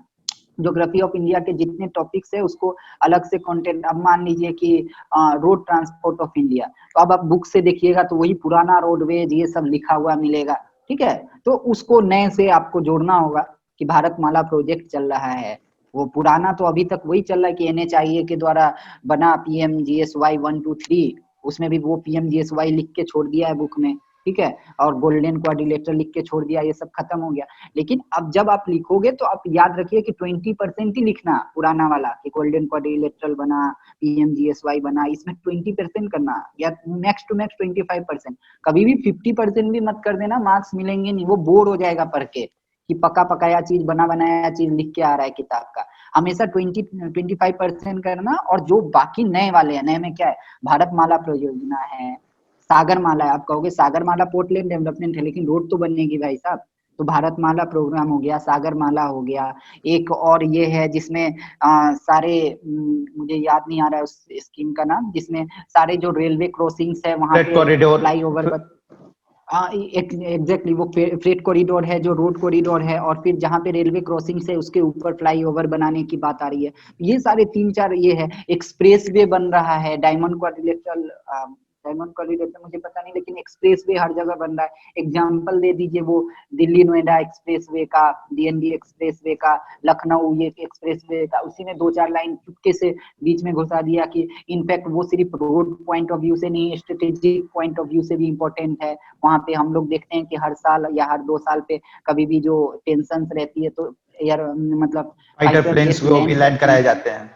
ज्योग्राफी ऑफ इंडिया के जितने टॉपिक्स है उसको अलग से कंटेंट, अब मान लीजिए कि रोड ट्रांसपोर्ट ऑफ इंडिया, तो अब आप बुक से देखिएगा तो वही पुराना रोडवेज ये सब लिखा हुआ मिलेगा, ठीक है। तो उसको नए से आपको जोड़ना होगा कि भारतमाला प्रोजेक्ट चल रहा है। वो पुराना तो अभी तक वही चल रहा है कि NHIA के द्वारा बना PMGSY 1, 2, 3, उसमें भी वो PMGSY लिख के छोड़ दिया है बुक में, ठीक है। और गोल्डन क्वाड्रिलेटरल लिख के छोड़ दिया, ये सब खत्म हो गया। लेकिन अब जब आप लिखोगे तो आप याद रखिए कि 20% ही लिखना पुराना वाला, कि गोल्डन क्वाड्रिलेटरल बना, PMGSY बना, इसमें 20% करना, या मैक्स टू मैक्स 25%। कभी भी 50% भी मत कर देना, मार्क्स मिलेंगे नहीं, वो बोर हो जाएगा पढ़ के कि पका पकाया चीज, बना बनाया चीज लिख के आ रहा है किताब का। हमेशा 25% करना। और जो बाकी नए वाले हैं, नए में क्या है, भारतमाला परियोजना है, सागरमाला है। आप कहोगे सागरमाला पोर्टलैंड डेवलपमेंट है, लेकिन रोड तो बनेगी भाई साहब। तो भारतमाला प्रोग्राम हो गया, सागरमाला हो गया। एक और ये है जिसमें सारे मुझे याद नहीं आ रहा है उस स्कीम का नाम, जिसमें सारे जो रेलवे क्रॉसिंग्स है वहां पे फ्लाई ओवर, एग्जैक्टली वो फ्रेट कॉरिडोर है, जो रोड कॉरिडोर है, और फिर जहाँ पे रेलवे क्रॉसिंग है उसके ऊपर फ्लाई ओवर बनाने की बात आ रही है। ये सारे 3-4 ये है। एक्सप्रेस वे बन रहा है, डायमंड कॉरिडोर मुझे पता नहीं, लेकिन एक्सप्रेस वे हर जगह बन रहा है। एग्जाम्पल दे दीजिए वो दिल्ली नोएडा एक्सप्रेस वे का, DND एक्सप्रेस वे का, लखनऊ ये एक्सप्रेस वे का, उसी में 2-4 लाइन चुपके से बीच में घुसा दिया कि इनफैक्ट वो सिर्फ रोड पॉइंट ऑफ व्यू से नहीं, स्ट्रेटेजिक पॉइंट ऑफ व्यू से भी इम्पोर्टेंट है। वहां पे हम लोग देखते हैं कि हर साल या हर 2 साल पे कभी भी जो टेंशन रहती है तो एयर मतलब फाइटर प्लेन्स वो भी लैंड कराए जाते हैं,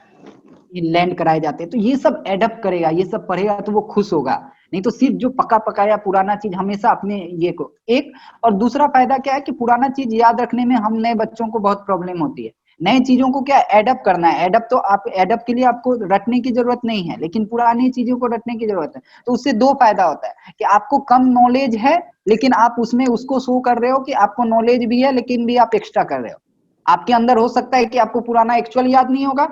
लैंड कराए जाते हैं। तो ये सब एडप्ट करेगा, ये सब पढ़ेगा तो वो खुश होगा। नहीं तो सिर्फ जो पका पकाया पुराना चीज हमेशा अपने ये को एक। और दूसरा फायदा क्या है कि पुराना चीज याद रखने में हम नए बच्चों को बहुत प्रॉब्लम होती है। नए चीजों को क्या एडप्ट करना है, एडप्ट तो आप एडप्ट के लिए आपको रटने की जरूरत नहीं है, लेकिन पुरानी चीजों को रटने की जरूरत है। तो उससे 2 फायदा होता है कि आपको कम नॉलेज है, लेकिन आप उसमें उसको शो कर रहे हो कि आपको नॉलेज भी है, लेकिन भी आप एक्स्ट्रा कर रहे हो। आपके अंदर हो सकता है कि आपको पुराना एक्चुअल याद नहीं होगा।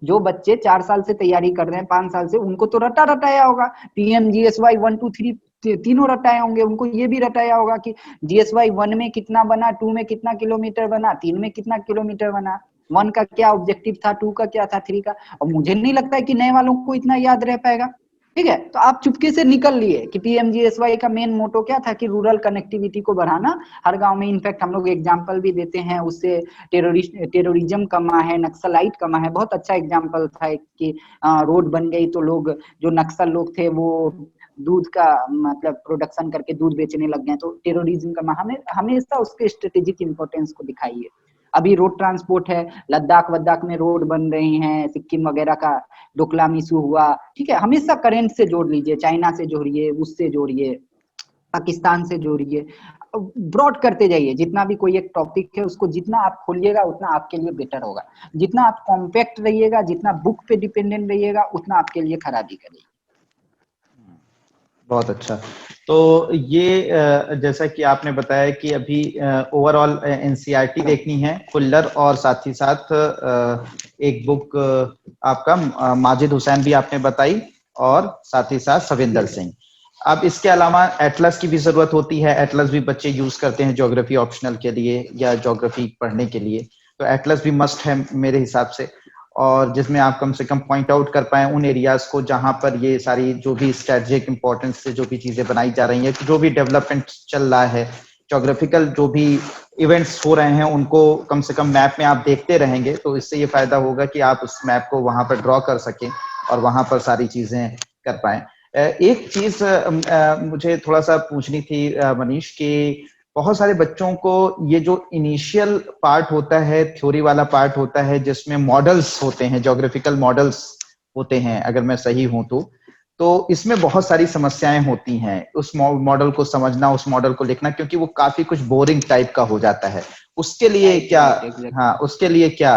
जो बच्चे 4 साल से तैयारी कर रहे हैं, 5 साल से, उनको तो रटा रटाया होगा, PMGSY 1 2 3 तीनों रटाए होंगे, उनको ये भी रटाया होगा कि GSY 1 में कितना बना, 2 में कितना किलोमीटर बना, 3 में कितना किलोमीटर बना, 1 का क्या ऑब्जेक्टिव था, 2 का क्या था, 3 का। और मुझे नहीं लगता है कि नए वालों को इतना याद रह पाएगा। ठीक है, तो आप चुपके से निकल लिए कि PMGSY का मेन मोटो क्या था कि रूरल कनेक्टिविटी को बढ़ाना हर गांव में। इनफैक्ट हम लोग एग्जांपल भी देते हैं, उससे टेररिज्म कमा है, नक्सलाइट कमा है। बहुत अच्छा एग्जांपल था कि रोड बन गई तो लोग, जो नक्सल लोग थे, वो दूध का मतलब प्रोडक्शन करके दूध बेचने लग गए, तो टेररिज्म कमा। हमें हमेशा उसके स्ट्रेटेजिक इंपॉर्टेंस को दिखाइए। अभी रोड ट्रांसपोर्ट है, लद्दाख वद्दाख में रोड बन रही हैं, सिक्किम वगैरह का डोकलाम इशू हुआ। ठीक है, हमेशा करंट से जोड़ लीजिए, चाइना से जोड़िए, उससे जोड़िए, पाकिस्तान से जोड़िए, ब्रॉड करते जाइए। जितना भी कोई एक टॉपिक है, उसको जितना आप खोलिएगा उतना आपके लिए बेटर होगा। जितना आप कॉम्पैक्ट रहिएगा, जितना बुक पे डिपेंडेंट रहिएगा, उतना आपके लिए खराबी करेगी। बहुत अच्छा। तो ये जैसा कि आपने बताया कि अभी ओवरऑल एनसीईआरटी देखनी है कुल्लर, और साथ ही साथ एक बुक आपका माजिद हुसैन भी आपने बताई, और साथ ही साथ सविंदर सिंह। अब इसके अलावा एटलस की भी जरूरत होती है। एटलस भी बच्चे यूज करते हैं ज्योग्राफी ऑप्शनल के लिए या ज्योग्राफी पढ़ने के लिए, तो एटलस भी मस्ट है मेरे हिसाब से, और जिसमें आप कम से कम पॉइंट आउट कर पाए उन एरियाज को जहां पर ये सारी जो भी स्ट्रेटेजिक इंपॉर्टेंस से जो भी चीजें बनाई जा रही हैं, जो भी डेवलपमेंट चल रहा है, ज्योग्राफिकल जो भी इवेंट्स हो रहे हैं, उनको कम से कम मैप में आप देखते रहेंगे, तो इससे ये फायदा होगा कि आप उस मैप को वहां पर ड्रॉ कर सकें और वहां पर सारी चीजें कर पाए। एक चीज मुझे थोड़ा सा पूछनी थी मनीष, कि बहुत सारे बच्चों को ये जो इनिशियल पार्ट होता है, थ्योरी वाला पार्ट होता है, जिसमें मॉडल्स होते हैं, ज्योग्राफिकल मॉडल्स होते हैं, अगर मैं सही हूं तो इसमें बहुत सारी समस्याएं होती हैं उस मॉडल को समझना, उस मॉडल को लिखना, क्योंकि वो काफी कुछ बोरिंग टाइप का हो जाता है। उसके लिए क्या, हाँ, उसके लिए क्या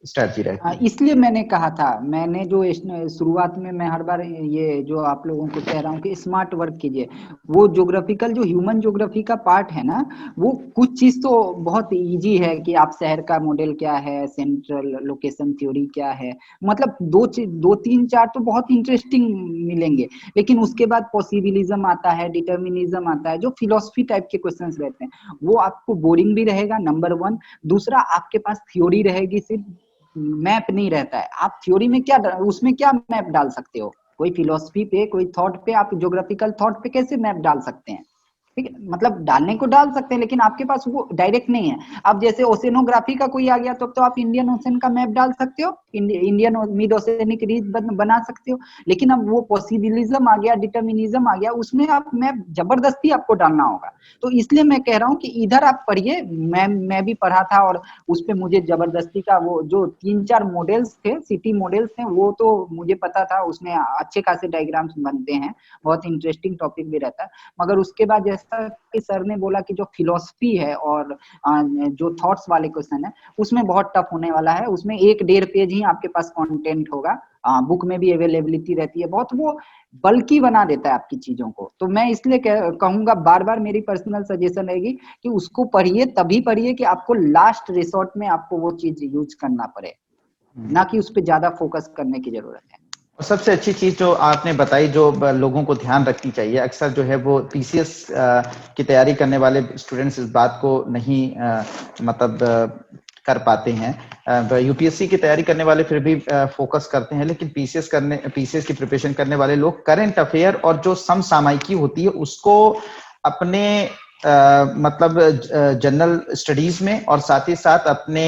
स्ट्रेटजी रहती है? इसलिए मैंने कहा था, मैंने जो शुरुआत में मैं हर बार ये जो आप लोगों को कह रहा हूँ कि स्मार्ट वर्क कीजिए। वो ज्योग्राफिकल जो ह्यूमन ज्योग्राफी का पार्ट है ना, वो कुछ चीज तो बहुत इजी है कि आप शहर का मॉडल क्या है, सेंट्रल लोकेशन थ्योरी क्या है, मतलब दो तीन चार तो बहुत इंटरेस्टिंग मिलेंगे। लेकिन उसके बाद पॉसिबिलिज्म आता है, डिटर्मिनिज्म आता है, जो फिलोसफी टाइप के क्वेश्चंस रहते हैं, वो आपको बोरिंग भी रहेगा, नंबर 1। दूसरा, आपके पास थ्योरी रहेगी, सिर्फ मैप नहीं रहता है। आप थ्योरी में क्या, उसमें क्या मैप डाल सकते हो? कोई फिलोसफी पे, कोई थॉट पे, आप ज्योग्राफिकल थॉट पे कैसे मैप डाल सकते हैं? ठीक है, मतलब डालने को डाल सकते हैं, लेकिन आपके पास वो डायरेक्ट नहीं है। अब जैसे ओसेनोग्राफी का कोई आ गया तो आप इंडियन ओशन का मैप डाल सकते हो, इंडियन मिड ओसेनिक रीज बना सकते हो। लेकिन अब वो पॉसिबिलिज्म आ गया, डिटर्मिनिज्म आ गया, उसमें आप मैप जबरदस्ती आपको डालना होगा। तो इसलिए मैं कह रहा हूँ कि इधर आप पढ़िए। मैं भी पढ़ा था, और उस पर मुझे जबरदस्ती का वो जो 3-4 मॉडल्स थे, सिटी मॉडल्स थे, वो तो मुझे पता था, उसमें अच्छे खासे डायग्राम्स बनते हैं, बहुत इंटरेस्टिंग टॉपिक भी रहता है। मगर उसके बाद जैसा कि सर ने बोला कि जो फिलोसफी है और जो थॉट्स वाले क्वेश्चन है, उसमें बहुत टफ होने वाला है। उसमें 1-1.5 पेज ही आपके पास कंटेंट होगा, बुक में भी अवेलेबिलिटी रहती है बहुत, वो बल्कि बना देता है आपकी चीजों को। तो मैं इसलिए कहूंगा, बार बार मेरी पर्सनल सजेशन रहेगी कि उसको पढ़िए, तभी पढ़िए कि आपको लास्ट रिसोर्ट में आपको वो चीज यूज करना पड़े, ना कि उस पर ज्यादा फोकस करने की जरूरत है। और सबसे अच्छी चीज जो आपने बताई, जो लोगों को ध्यान रखनी चाहिए, अक्सर जो है वो पीसीएस की तैयारी करने वाले स्टूडेंट्स इस बात को नहीं मतलब कर पाते हैं। यूपीएससी की तैयारी करने वाले फिर भी फोकस करते हैं, लेकिन पीसीएस की प्रिपरेशन करने वाले लोग करंट अफेयर और जो समसामयिकी होती है उसको अपने मतलब जनरल स्टडीज में और साथ ही साथ अपने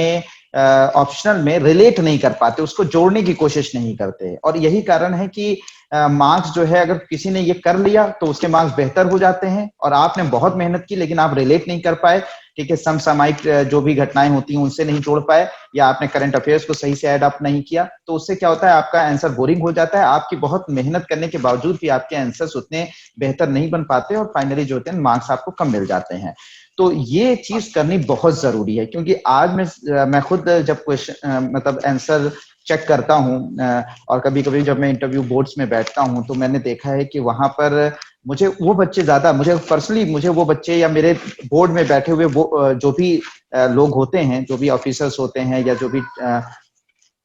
ऑप्शनल में रिलेट नहीं कर पाते, उसको जोड़ने की कोशिश नहीं करते। और यही कारण है कि मार्क्स जो है, अगर किसी ने ये कर लिया तो उसके मार्क्स बेहतर हो जाते हैं, और आपने बहुत मेहनत की लेकिन आप रिलेट नहीं कर पाए, ठीक है, समसामयिक जो भी घटनाएं होती हैं उनसे नहीं जोड़ पाए, या आपने करंट अफेयर्स को सही से एडॉप्ट नहीं किया, तो उससे क्या होता है, आपका आंसर बोरिंग हो जाता है। आपकी बहुत मेहनत करने के बावजूद भी आपके आंसर्स उतने बेहतर नहीं बन पाते, और फाइनली जो होते हैं मार्क्स आपको कम मिल जाते हैं। तो ये चीज करनी बहुत जरूरी है, क्योंकि आज मैं खुद जब क्वेश्चन मतलब आंसर चेक करता हूं, और कभी कभी जब मैं इंटरव्यू बोर्ड्स में बैठता हूं, तो मैंने देखा है कि वहां पर मुझे वो बच्चे ज्यादा, मुझे पर्सनली मुझे वो बच्चे या मेरे बोर्ड में बैठे हुए वो जो भी लोग होते हैं, जो भी ऑफिसर्स होते हैं या जो भी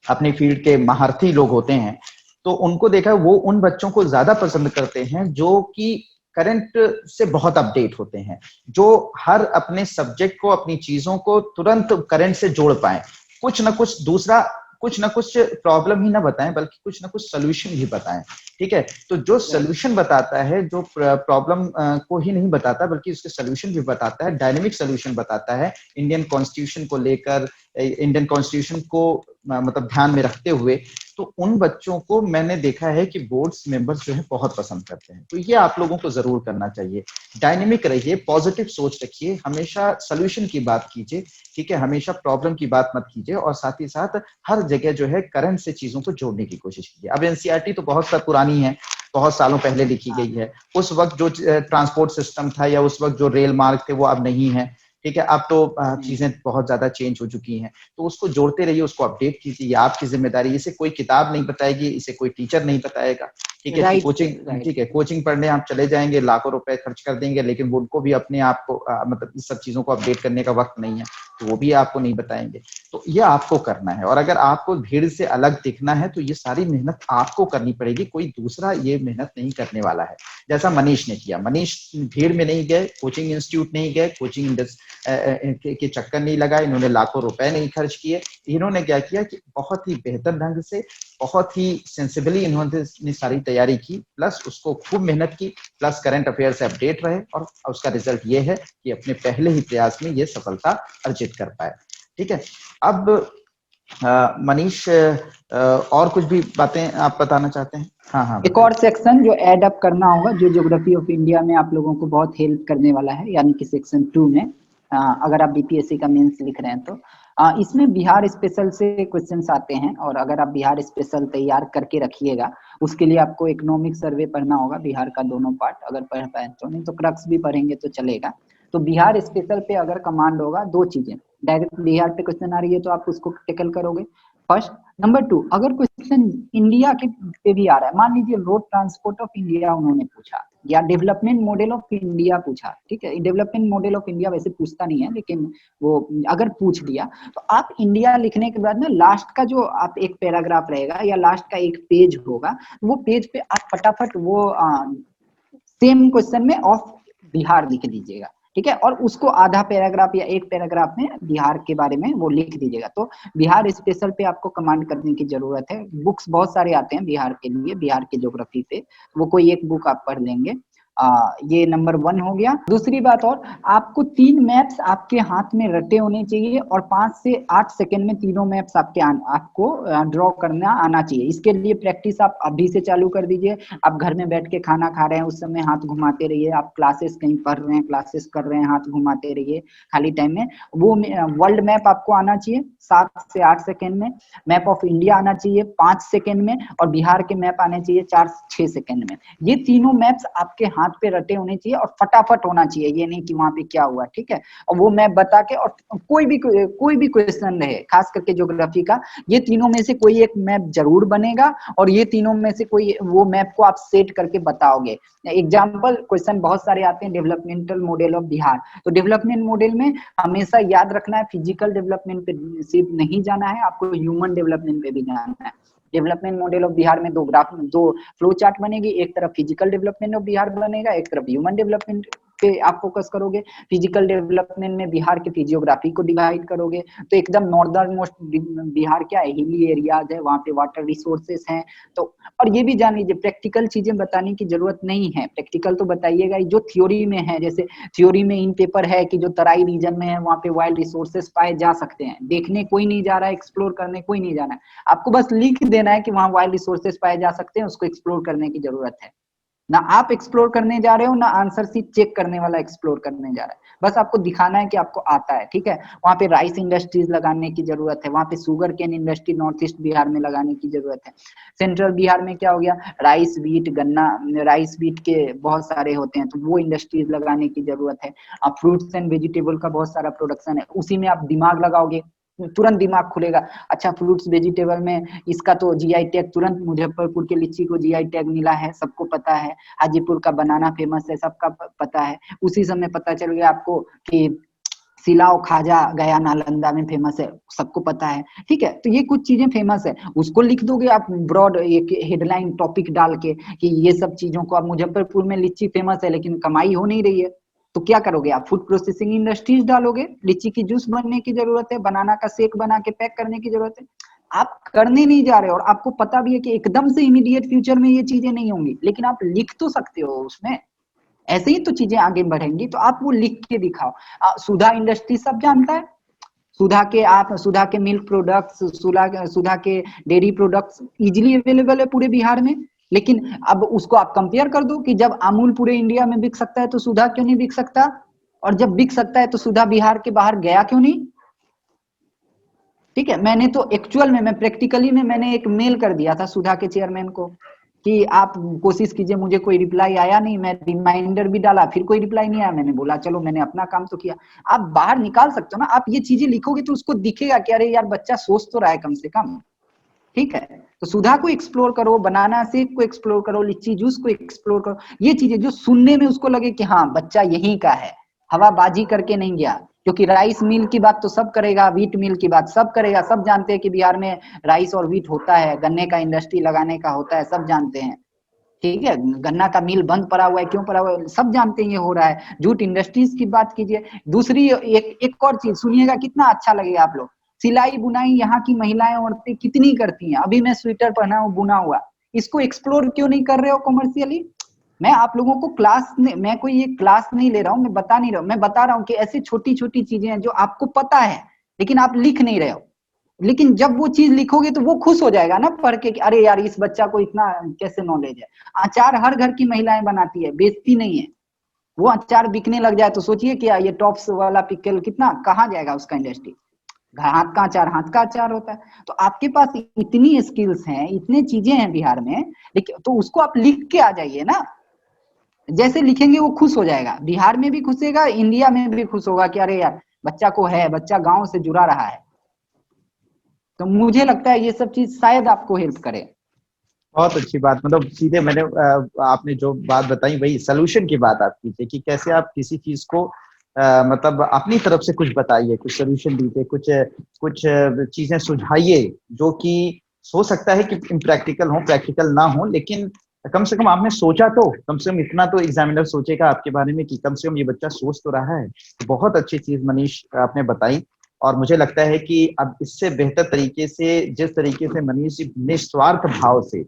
अपनी फील्ड के महारथी लोग होते हैं, तो उनको देखा वो उन बच्चों को ज्यादा पसंद करते हैं जो कि करंट से बहुत अपडेट होते हैं, जो हर अपने सब्जेक्ट को, अपनी चीजों को तुरंत करंट से जोड़ पाए, कुछ ना कुछ दूसरा, कुछ ना कुछ प्रॉब्लम ही ना बताएं बल्कि कुछ ना कुछ सोल्यूशन भी बताएं। ठीक है, तो जो सोल्यूशन बताता है, जो प्रॉब्लम को ही नहीं बताता बल्कि उसके सोल्यूशन भी बताता है, डायनेमिक सोल्यूशन बताता है इंडियन कॉन्स्टिट्यूशन को लेकर, इंडियन कॉन्स्टिट्यूशन को मतलब ध्यान में रखते हुए, तो उन बच्चों को मैंने देखा है कि बोर्ड्स मेंबर्स जो है बहुत पसंद करते हैं। तो ये आप लोगों को जरूर करना चाहिए, डायनेमिक रहिए, पॉजिटिव सोच रखिए, हमेशा सोल्यूशन की बात कीजिए। ठीक है, हमेशा प्रॉब्लम की बात मत कीजिए, और साथ ही साथ हर जगह जो है करंट से चीजों को जोड़ने की कोशिश कीजिए। अब एनसीईआरटी तो बहुत सा पुरानी है, बहुत सालों पहले लिखी गई है, उस वक्त जो ट्रांसपोर्ट सिस्टम था या उस वक्त जो रेल मार्ग थे वो अब नहीं है। ठीक है, अब तो चीजें बहुत ज्यादा चेंज हो चुकी हैं, तो उसको जोड़ते रहिए, उसको अपडेट कीजिए, ये आपकी जिम्मेदारी। इसे कोई किताब नहीं बताएगी, इसे कोई टीचर नहीं बताएगा। ठीक है, कोचिंग, ठीक है, कोचिंग पढ़ने आप चले जाएंगे, लाखों रुपए खर्च कर देंगे, लेकिन उनको भी अपने आप को मतलब इस सब चीजों को अपडेट करने का वक्त नहीं है, तो वो भी आपको नहीं बताएंगे। तो ये आपको करना है, और अगर आपको भीड़ से अलग दिखना है तो ये सारी मेहनत आपको करनी पड़ेगी, कोई दूसरा ये मेहनत नहीं करने वाला है। जैसा मनीष ने किया, मनीष भीड़ में नहीं गए, कोचिंग इंस्टीट्यूट नहीं गए, कोचिंग के चक्कर नहीं लगाए, इन्होंने लाखों रुपए नहीं खर्च किए। इन्होंने क्या किया कि बहुत ही बेहतर ढंग से, बहुत ही सेंसिबली इन्होंने सारी तैयारी की, प्लस उसको खूब मेहनत की, प्लस करंट अफेयर से अपडेट रहे, और उसका रिजल्ट ये है कि अपने पहले ही प्रयास में ये सफलता अर्जित कर पाए। ठीक है, अब मनीष और कुछ भी बातें आप बताना चाहते हैं? हाँ हाँ, एक और सेक्शन जो ऐड अप करना होगा, जो ज्योग्राफी ऑफ इंडिया में आप लोगों को बहुत हेल्प करने वाला है, यानी कि सेक्शन 2 में, अगर आप बीपीएससी का मेंस लिख रहे हैं तो इसमें बिहार स्पेशल से क्वेश्चंस आते हैं, और अगर आप बिहार स्पेशल तैयार करके रखिएगा, उसके लिए आपको इकोनॉमिक सर्वे पढ़ना होगा, बिहार का दोनों पार्ट अगर पढ़ पाए तो, नहीं तो क्रक्स भी पढ़ेंगे तो चलेगा। तो बिहार स्पेशल पे अगर कमांड होगा, दो चीजें, डायरेक्ट बिहार पे क्वेश्चन आ रही है तो आप उसको टेकल करोगे फर्स्ट। नंबर 2, अगर क्वेश्चन इंडिया के पे भी आ रहा है, मान लीजिए रोड ट्रांसपोर्ट ऑफ इंडिया उन्होंने पूछा, या डेवलपमेंट मॉडल ऑफ इंडिया पूछा, ठीक है, डेवलपमेंट मॉडल ऑफ इंडिया वैसे पूछता नहीं है, लेकिन वो अगर पूछ लिया, तो आप इंडिया लिखने के बाद ना लास्ट का जो आप एक पैराग्राफ रहेगा या लास्ट का एक पेज होगा, वो पेज पे आप फटाफट वो सेम क्वेश्चन में ऑफ बिहार लिख दीजिएगा, ठीक है, और उसको आधा पैराग्राफ या एक पैराग्राफ में बिहार के बारे में वो लिख दीजिएगा। तो बिहार स्पेशल पे आपको कमांड करने की जरूरत है। बुक्स बहुत सारे आते हैं बिहार के लिए, बिहार के ज्योग्राफी पे, वो कोई एक बुक आप पढ़ लेंगे। ये नंबर 1 हो गया। दूसरी बात, और आपको 3 मैप्स आपके हाथ में रटे होने चाहिए, और 5 से 8 सेकंड में तीनों मैप्स आपको ड्रॉ करना आना चाहिए। इसके लिए प्रैक्टिस आप अभी से चालू कर दीजिए। आप घर में बैठ के खाना खा रहे हैं, उस समय हाथ घुमाते रहिए, आप क्लासेस कहीं पढ़ रहे हैं, क्लासेस कर रहे हैं, हाथ घुमाते रहिए खाली टाइम में। वो वर्ल्ड मैप आपको आना चाहिए 7 से 8 सेकंड में, मैप ऑफ इंडिया आना चाहिए 5 सेकंड में, और बिहार के मैप आने चाहिए 4-6 सेकंड में। ये तीनों मैप्स आपके हाथ पे रटे होने चाहिए और फटाफट होना चाहिए, ये नहीं कि वहां पे क्या हुआ, ठीक है। और वो मैप बता के, और कोई भी क्वेश्चन रहे, खास करके ज्योग्राफी का, ये तीनों में से कोई एक मैप जरूर बनेगा, और ये तीनों में से कोई वो मैप को आप सेट करके बताओगे। एग्जाम्पल क्वेश्चन बहुत सारे आते हैं, डेवलपमेंटल मॉडल ऑफ बिहार, तो डेवलपमेंट मॉडल में हमेशा याद रखना है, फिजिकल डेवलपमेंट पे सिर्फ नहीं जाना है, आपको ह्यूमन डेवलपमेंट पे भी जाना है। डेवलपमेंट मॉडल ऑफ बिहार में दो फ्लो चार्ट बनेगी, एक तरफ फिजिकल डेवलपमेंट ऑफ बिहार बनेगा, एक तरफ ह्यूमन डेवलपमेंट पे आप फोकस करोगे। फिजिकल डेवलपमेंट में बिहार के फिजियोग्राफी को डिवाइड करोगे, तो एकदम नॉर्दर्न मोस्ट बिहार क्या है, हिली एरियाज है, वहां पे वाटर रिसोर्सेस हैं। तो और ये भी जान लीजिए, प्रैक्टिकल चीजें बताने की जरूरत नहीं है, प्रैक्टिकल तो बताइएगा जो थ्योरी में है। जैसे थ्योरी में इन पेपर है कि जो तराई रीजन में है वहां पे वाइल्ड रिसोर्सेस पाए जा सकते हैं, देखने कोई नहीं जा रहा है, एक्सप्लोर करने कोई नहीं जाना है, आपको बस लिख देना है कि वहां वाइल्ड रिसोर्सेस पाए जा सकते हैं, उसको एक्सप्लोर करने की जरूरत है। ना आप एक्सप्लोर करने जा रहे हो, ना आंसर शीट चेक करने वाला एक्सप्लोर करने जा रहा है, बस आपको दिखाना है कि आपको आता है, ठीक है। वहां पे राइस इंडस्ट्रीज लगाने की जरूरत है, वहां पे sugar cane industry north east Bihar में लगाने की जरूरत है। सेंट्रल बिहार में क्या हो गया, राइस व्हीट गन्ना, राइस व्हीट के बहुत सारे होते हैं, तो वो इंडस्ट्रीज लगाने की जरूरत है। फ्रूट्स एंड वेजिटेबल का बहुत सारा प्रोडक्शन है, उसी में आप दिमाग लगाओगे तुरंत दिमाग खुलेगा, अच्छा फ्रूट्स वेजिटेबल में इसका तो जीआई टैग, तुरंत मुजफ्फरपुर के लीची को जीआई टैग मिला है, सबको पता है, हाजीपुर का बनाना फेमस है, सबका पता है। उसी समय पता चल गया आपको कि सिलाव खाजा गया नालंदा में फेमस है, सबको पता है, ठीक है। तो ये कुछ चीजें फेमस है, उसको लिख दोगे आप ब्रॉड एक हेडलाइन टॉपिक डाल के कि ये सब चीजों को, अब मुजफ्फरपुर में लीची फेमस है लेकिन कमाई हो नहीं रही है, तो क्या करोगे आप? फूड प्रोसेसिंग इंडस्ट्रीज डालोगे, लीची की जूस बनने की जरूरत है, बनाना का शेक बना के पैक करने की जरूरत है, आप करने नहीं जा रहे हो। और आपको पता भी है कि एकदम से इमीडिएट फ्यूचर में ये चीजें नहीं होंगी, लेकिन आप लिख तो सकते हो उसमें, ऐसे ही तो चीजें आगे बढ़ेंगी। तो आप वो लिख के दिखाओ। सुधा इंडस्ट्री सब जानता है, सुधा के मिल्क प्रोडक्ट्स, सुधा के डेयरी प्रोडक्ट्स इजीली अवेलेबल है पूरे बिहार में। लेकिन अब उसको आप कंपेयर कर दो कि जब अमूल पूरे इंडिया में बिक सकता है तो सुधा क्यों नहीं बिक सकता, और जब बिक सकता है तो सुधा बिहार के बाहर गया क्यों नहीं? ठीक है, मैंने तो एक्चुअल में, मैं प्रैक्टिकली में मैंने एक मेल कर दिया था सुधा के चेयरमैन को कि आप कोशिश कीजिए, मुझे कोई रिप्लाई आया नहीं, मैं रिमाइंडर भी डाला, फिर कोई रिप्लाई नहीं आया, मैंने बोला चलो मैंने अपना काम तो किया। आप बाहर निकाल सकते हो ना, आप ये चीजें लिखोगे तो उसको दिखेगा कि अरे यार बच्चा सोच तो रहा है कम से कम, ठीक है। तो सुधा को एक्सप्लोर करो, बनाना शेक को एक्सप्लोर करो, लीची जूस को एक्सप्लोर करो, ये चीजें जो सुनने में उसको लगे कि हाँ बच्चा यहीं का है, हवाबाजी करके नहीं गया। क्योंकि राइस मिल की बात तो सब करेगा, व्हीट मिल की बात सब करेगा, सब जानते हैं कि बिहार में राइस और व्हीट होता है, गन्ने का इंडस्ट्री लगाने का होता है, सब जानते हैं, ठीक है। गन्ना का मिल बंद पड़ा हुआ है, क्यों पड़ा हुआ है, सब जानते हैं ये हो रहा है। जूट इंडस्ट्रीज की बात कीजिए। दूसरी एक और चीज सुनिएगा, कितना अच्छा लगेगा आप लोग, सिलाई बुनाई यहाँ की महिलाएं औरतें कितनी करती हैं। अभी मैं स्वेटर पहना हूँ बुना हुआ, इसको एक्सप्लोर क्यों नहीं कर रहे हो कमर्शियली? मैं आप लोगों को मैं कोई ये क्लास नहीं ले रहा हूँ, मैं बता नहीं रहा हूँ, मैं बता रहा हूँ कि ऐसी छोटी छोटी चीजें हैं जो आपको पता है लेकिन आप लिख नहीं रहे हो। लेकिन जब वो चीज लिखोगे तो वो खुश हो जाएगा ना पढ़ के कि अरे यार इस बच्चा को इतना कैसे नॉलेज है। अचार हर घर की महिलाएं बनाती है, बेचती नहीं है। वो अचार बिकने लग जाए तो सोचिए क्या ये टॉप्स वाला पिकल कितना कहाँ जाएगा उसका इंडस्ट्री। हाथ का अचार होता है। तो आपके पास इतनी स्किल्स हैं, इतनी चीजें हैं बिहार में, लेकिन तो उसको आप लिख के आ जाइए ना। जैसे लिखेंगे वो खुश हो जाएगा, बिहार में भी खुशेगा, इंडिया में भी खुश होगा कि अरे यार बच्चा को है, बच्चा गांव से जुड़ा रहा है। तो मुझे लगता है ये सब चीज शायद आपको हेल्प करे। बहुत अच्छी बात, मतलब सीधे मैंने आपने जो बात बताई वही सलूशन की बात आप कीजिए कि कैसे आप किसी चीज को मतलब अपनी तरफ से कुछ बताइए, कुछ सलूशन दीजिए, कुछ चीजें सुझाइए जो कि हो सकता है कि इम्प्रैक्टिकल हो, प्रैक्टिकल ना हो, लेकिन कम से कम आपने सोचा, तो कम से कम इतना तो एग्जामिनर सोचेगा आपके बारे में कि कम से कम ये बच्चा सोच तो रहा है। तो बहुत अच्छी चीज मनीष आपने बताई। और मुझे लगता है कि अब इससे बेहतर तरीके से, जिस तरीके से मनीष जी निस्वार्थ भाव से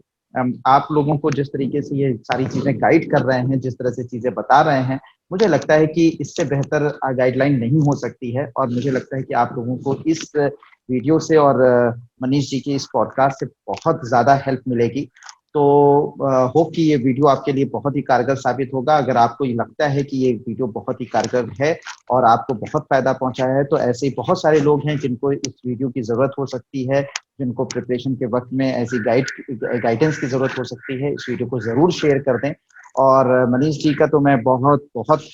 आप लोगों को जिस तरीके से ये सारी चीजें गाइड कर रहे हैं, जिस तरह से चीजें बता रहे हैं, मुझे लगता है कि इससे बेहतर गाइडलाइन नहीं हो सकती है। और मुझे लगता है कि आप लोगों को इस वीडियो से और मनीष जी की इस पॉडकास्ट से बहुत ज्यादा हेल्प मिलेगी। तो होप कि ये वीडियो आपके लिए बहुत ही कारगर साबित होगा। अगर आपको ये लगता है कि ये वीडियो बहुत ही कारगर है और आपको बहुत फायदा पहुंचाया है, तो ऐसे ही बहुत सारे लोग हैं जिनको इस वीडियो की जरूरत हो सकती है, जिनको प्रिपरेशन के वक्त में ऐसी गाइडेंस की जरूरत हो सकती है। इस वीडियो को जरूर शेयर कर दें। और मनीष जी का तो मैं बहुत बहुत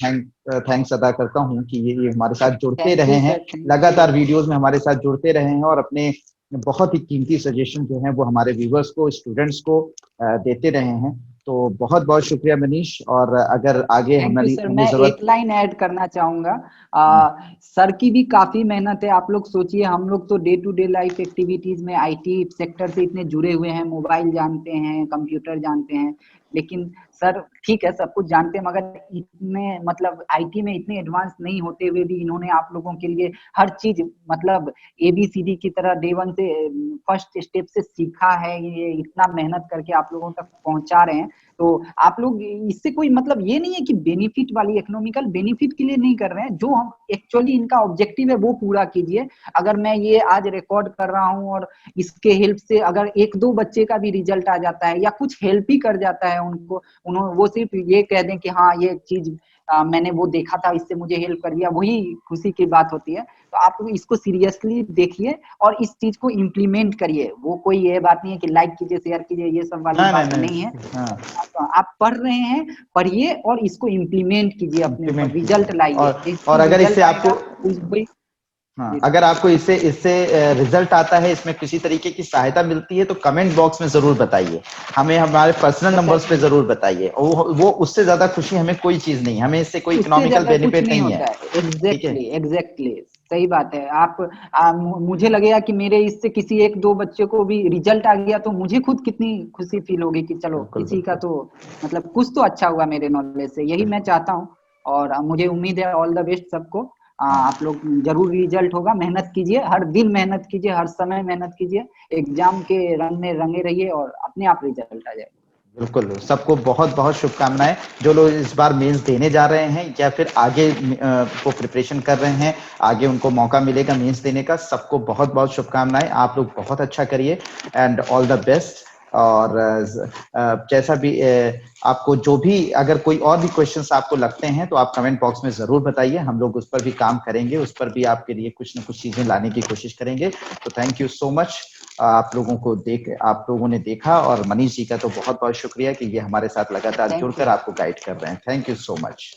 थैंक्स अदा करता हूँ कि ये हमारे साथ जुड़ते रहे हैं, लगातार वीडियोस में हमारे साथ जुड़ते रहे हैं और अपने बहुत ही कीमती सजेशन जो हैं वो हमारे व्यूवर्स को, स्टूडेंट्स को देते रहे हैं। तो बहुत बहुत शुक्रिया मनीष। और अगर आगे हमें सर, मैं एक लाइन ऐड करना चाहूंगा। सर की भी काफी मेहनत है। आप लोग सोचिए, हम लोग तो day to day life activities में आईटी सेक्टर से इतने जुड़े हुए हैं, मोबाइल जानते हैं, कंप्यूटर जानते हैं, लेकिन सर ठीक है सब कुछ जानते हैं, मगर इतने मतलब आईटी में इतने एडवांस नहीं होते हुए भी इन्होंने आप लोगों के लिए हर चीज मतलब एबीसीडी की तरह डे वन से फर्स्ट स्टेप से सीखा है। ये इतना मेहनत करके आप लोगों तक पहुंचा रहे हैं। तो आप लोग इससे कोई मतलब ये नहीं है कि बेनिफिट वाली, इकोनॉमिकल बेनिफिट के लिए नहीं कर रहे हैं, जो हम एक्चुअली इनका ऑब्जेक्टिव है वो पूरा कीजिए। अगर मैं ये आज रिकॉर्ड कर रहा हूँ और इसके हेल्प से अगर एक दो बच्चे का भी रिजल्ट आ जाता है या कुछ हेल्प ही कर जाता है उनको, उन्होंने वो सिर्फ ये कह दें कि हाँ ये चीज मैंने वो देखा था, इससे मुझे हेल्प कर दिया, वही खुशी की बात होती है। तो आप इसको सीरियसली देखिए और इस चीज को इम्प्लीमेंट करिए। वो कोई ये बात नहीं है कि लाइक कीजिए, शेयर कीजिए, ये सब वाली बात नहीं है। आप पढ़ रहे हैं, पढ़िए और इसको इम्प्लीमेंट कीजिए, अपने ऊपर रिजल्ट लाइए। और अगर इससे आपको हाँ, जी अगर आपको इससे इससे रिजल्ट आता है, इसमें किसी तरीके की सहायता मिलती है तो कमेंट बॉक्स में जरूर बताइए, हमें हमारे पर्सनल नंबर्स पे जरूर बताइए। वो उससे ज्यादा खुशी हमें कोई चीज नहीं, हमें इससे कोई उससे इकोनॉमिकल ज्यादा कुछ बेनिफिट नहीं नहीं है। होता है। ठीक है। एग्जैक्टली एग्जैक्टली सही बात है। आप मुझे लगेगा कि मेरे इससे किसी एक दो बच्चे को भी रिजल्ट आ गया तो मुझे खुद कितनी खुशी फील होगी कि चलो बिल्कुल किसी का बिल्कुल तो मतलब कुछ तो अच्छा हुआ मेरे नॉलेज से, यही मैं बिल्कुल। चाहता हूँ। और मुझे उम्मीद है ऑल द बेस्ट सबको। हाँ आप लोग जरूर रिजल्ट होगा, मेहनत कीजिए, हर दिन मेहनत कीजिए, हर समय मेहनत कीजिए, एग्जाम के रंग में रंगे रहिए और अपने आप रिजल्ट आ जाए। बिल्कुल, सबको बहुत बहुत शुभकामनाएं। जो लोग इस बार मेंस देने जा रहे हैं या फिर आगे को प्रिपरेशन कर रहे हैं, आगे उनको मौका मिलेगा मेंस देने का, सबको बहुत बहुत शुभकामनाएं। आप लोग बहुत अच्छा करिए एंड ऑल द बेस्ट। और जैसा भी आपको जो भी अगर कोई और भी क्वेश्चंस आपको लगते हैं तो आप कमेंट बॉक्स में जरूर बताइए, हम लोग उस पर भी काम करेंगे, उस पर भी आपके लिए कुछ ना कुछ चीजें लाने की कोशिश करेंगे। तो थैंक यू सो मच। आप लोगों ने देखा, और मनीष जी का तो बहुत बहुत शुक्रिया कि ये हमारे साथ लगातार थैंक जुड़कर यू। आपको गाइड कर रहे हैं। Thank you so much.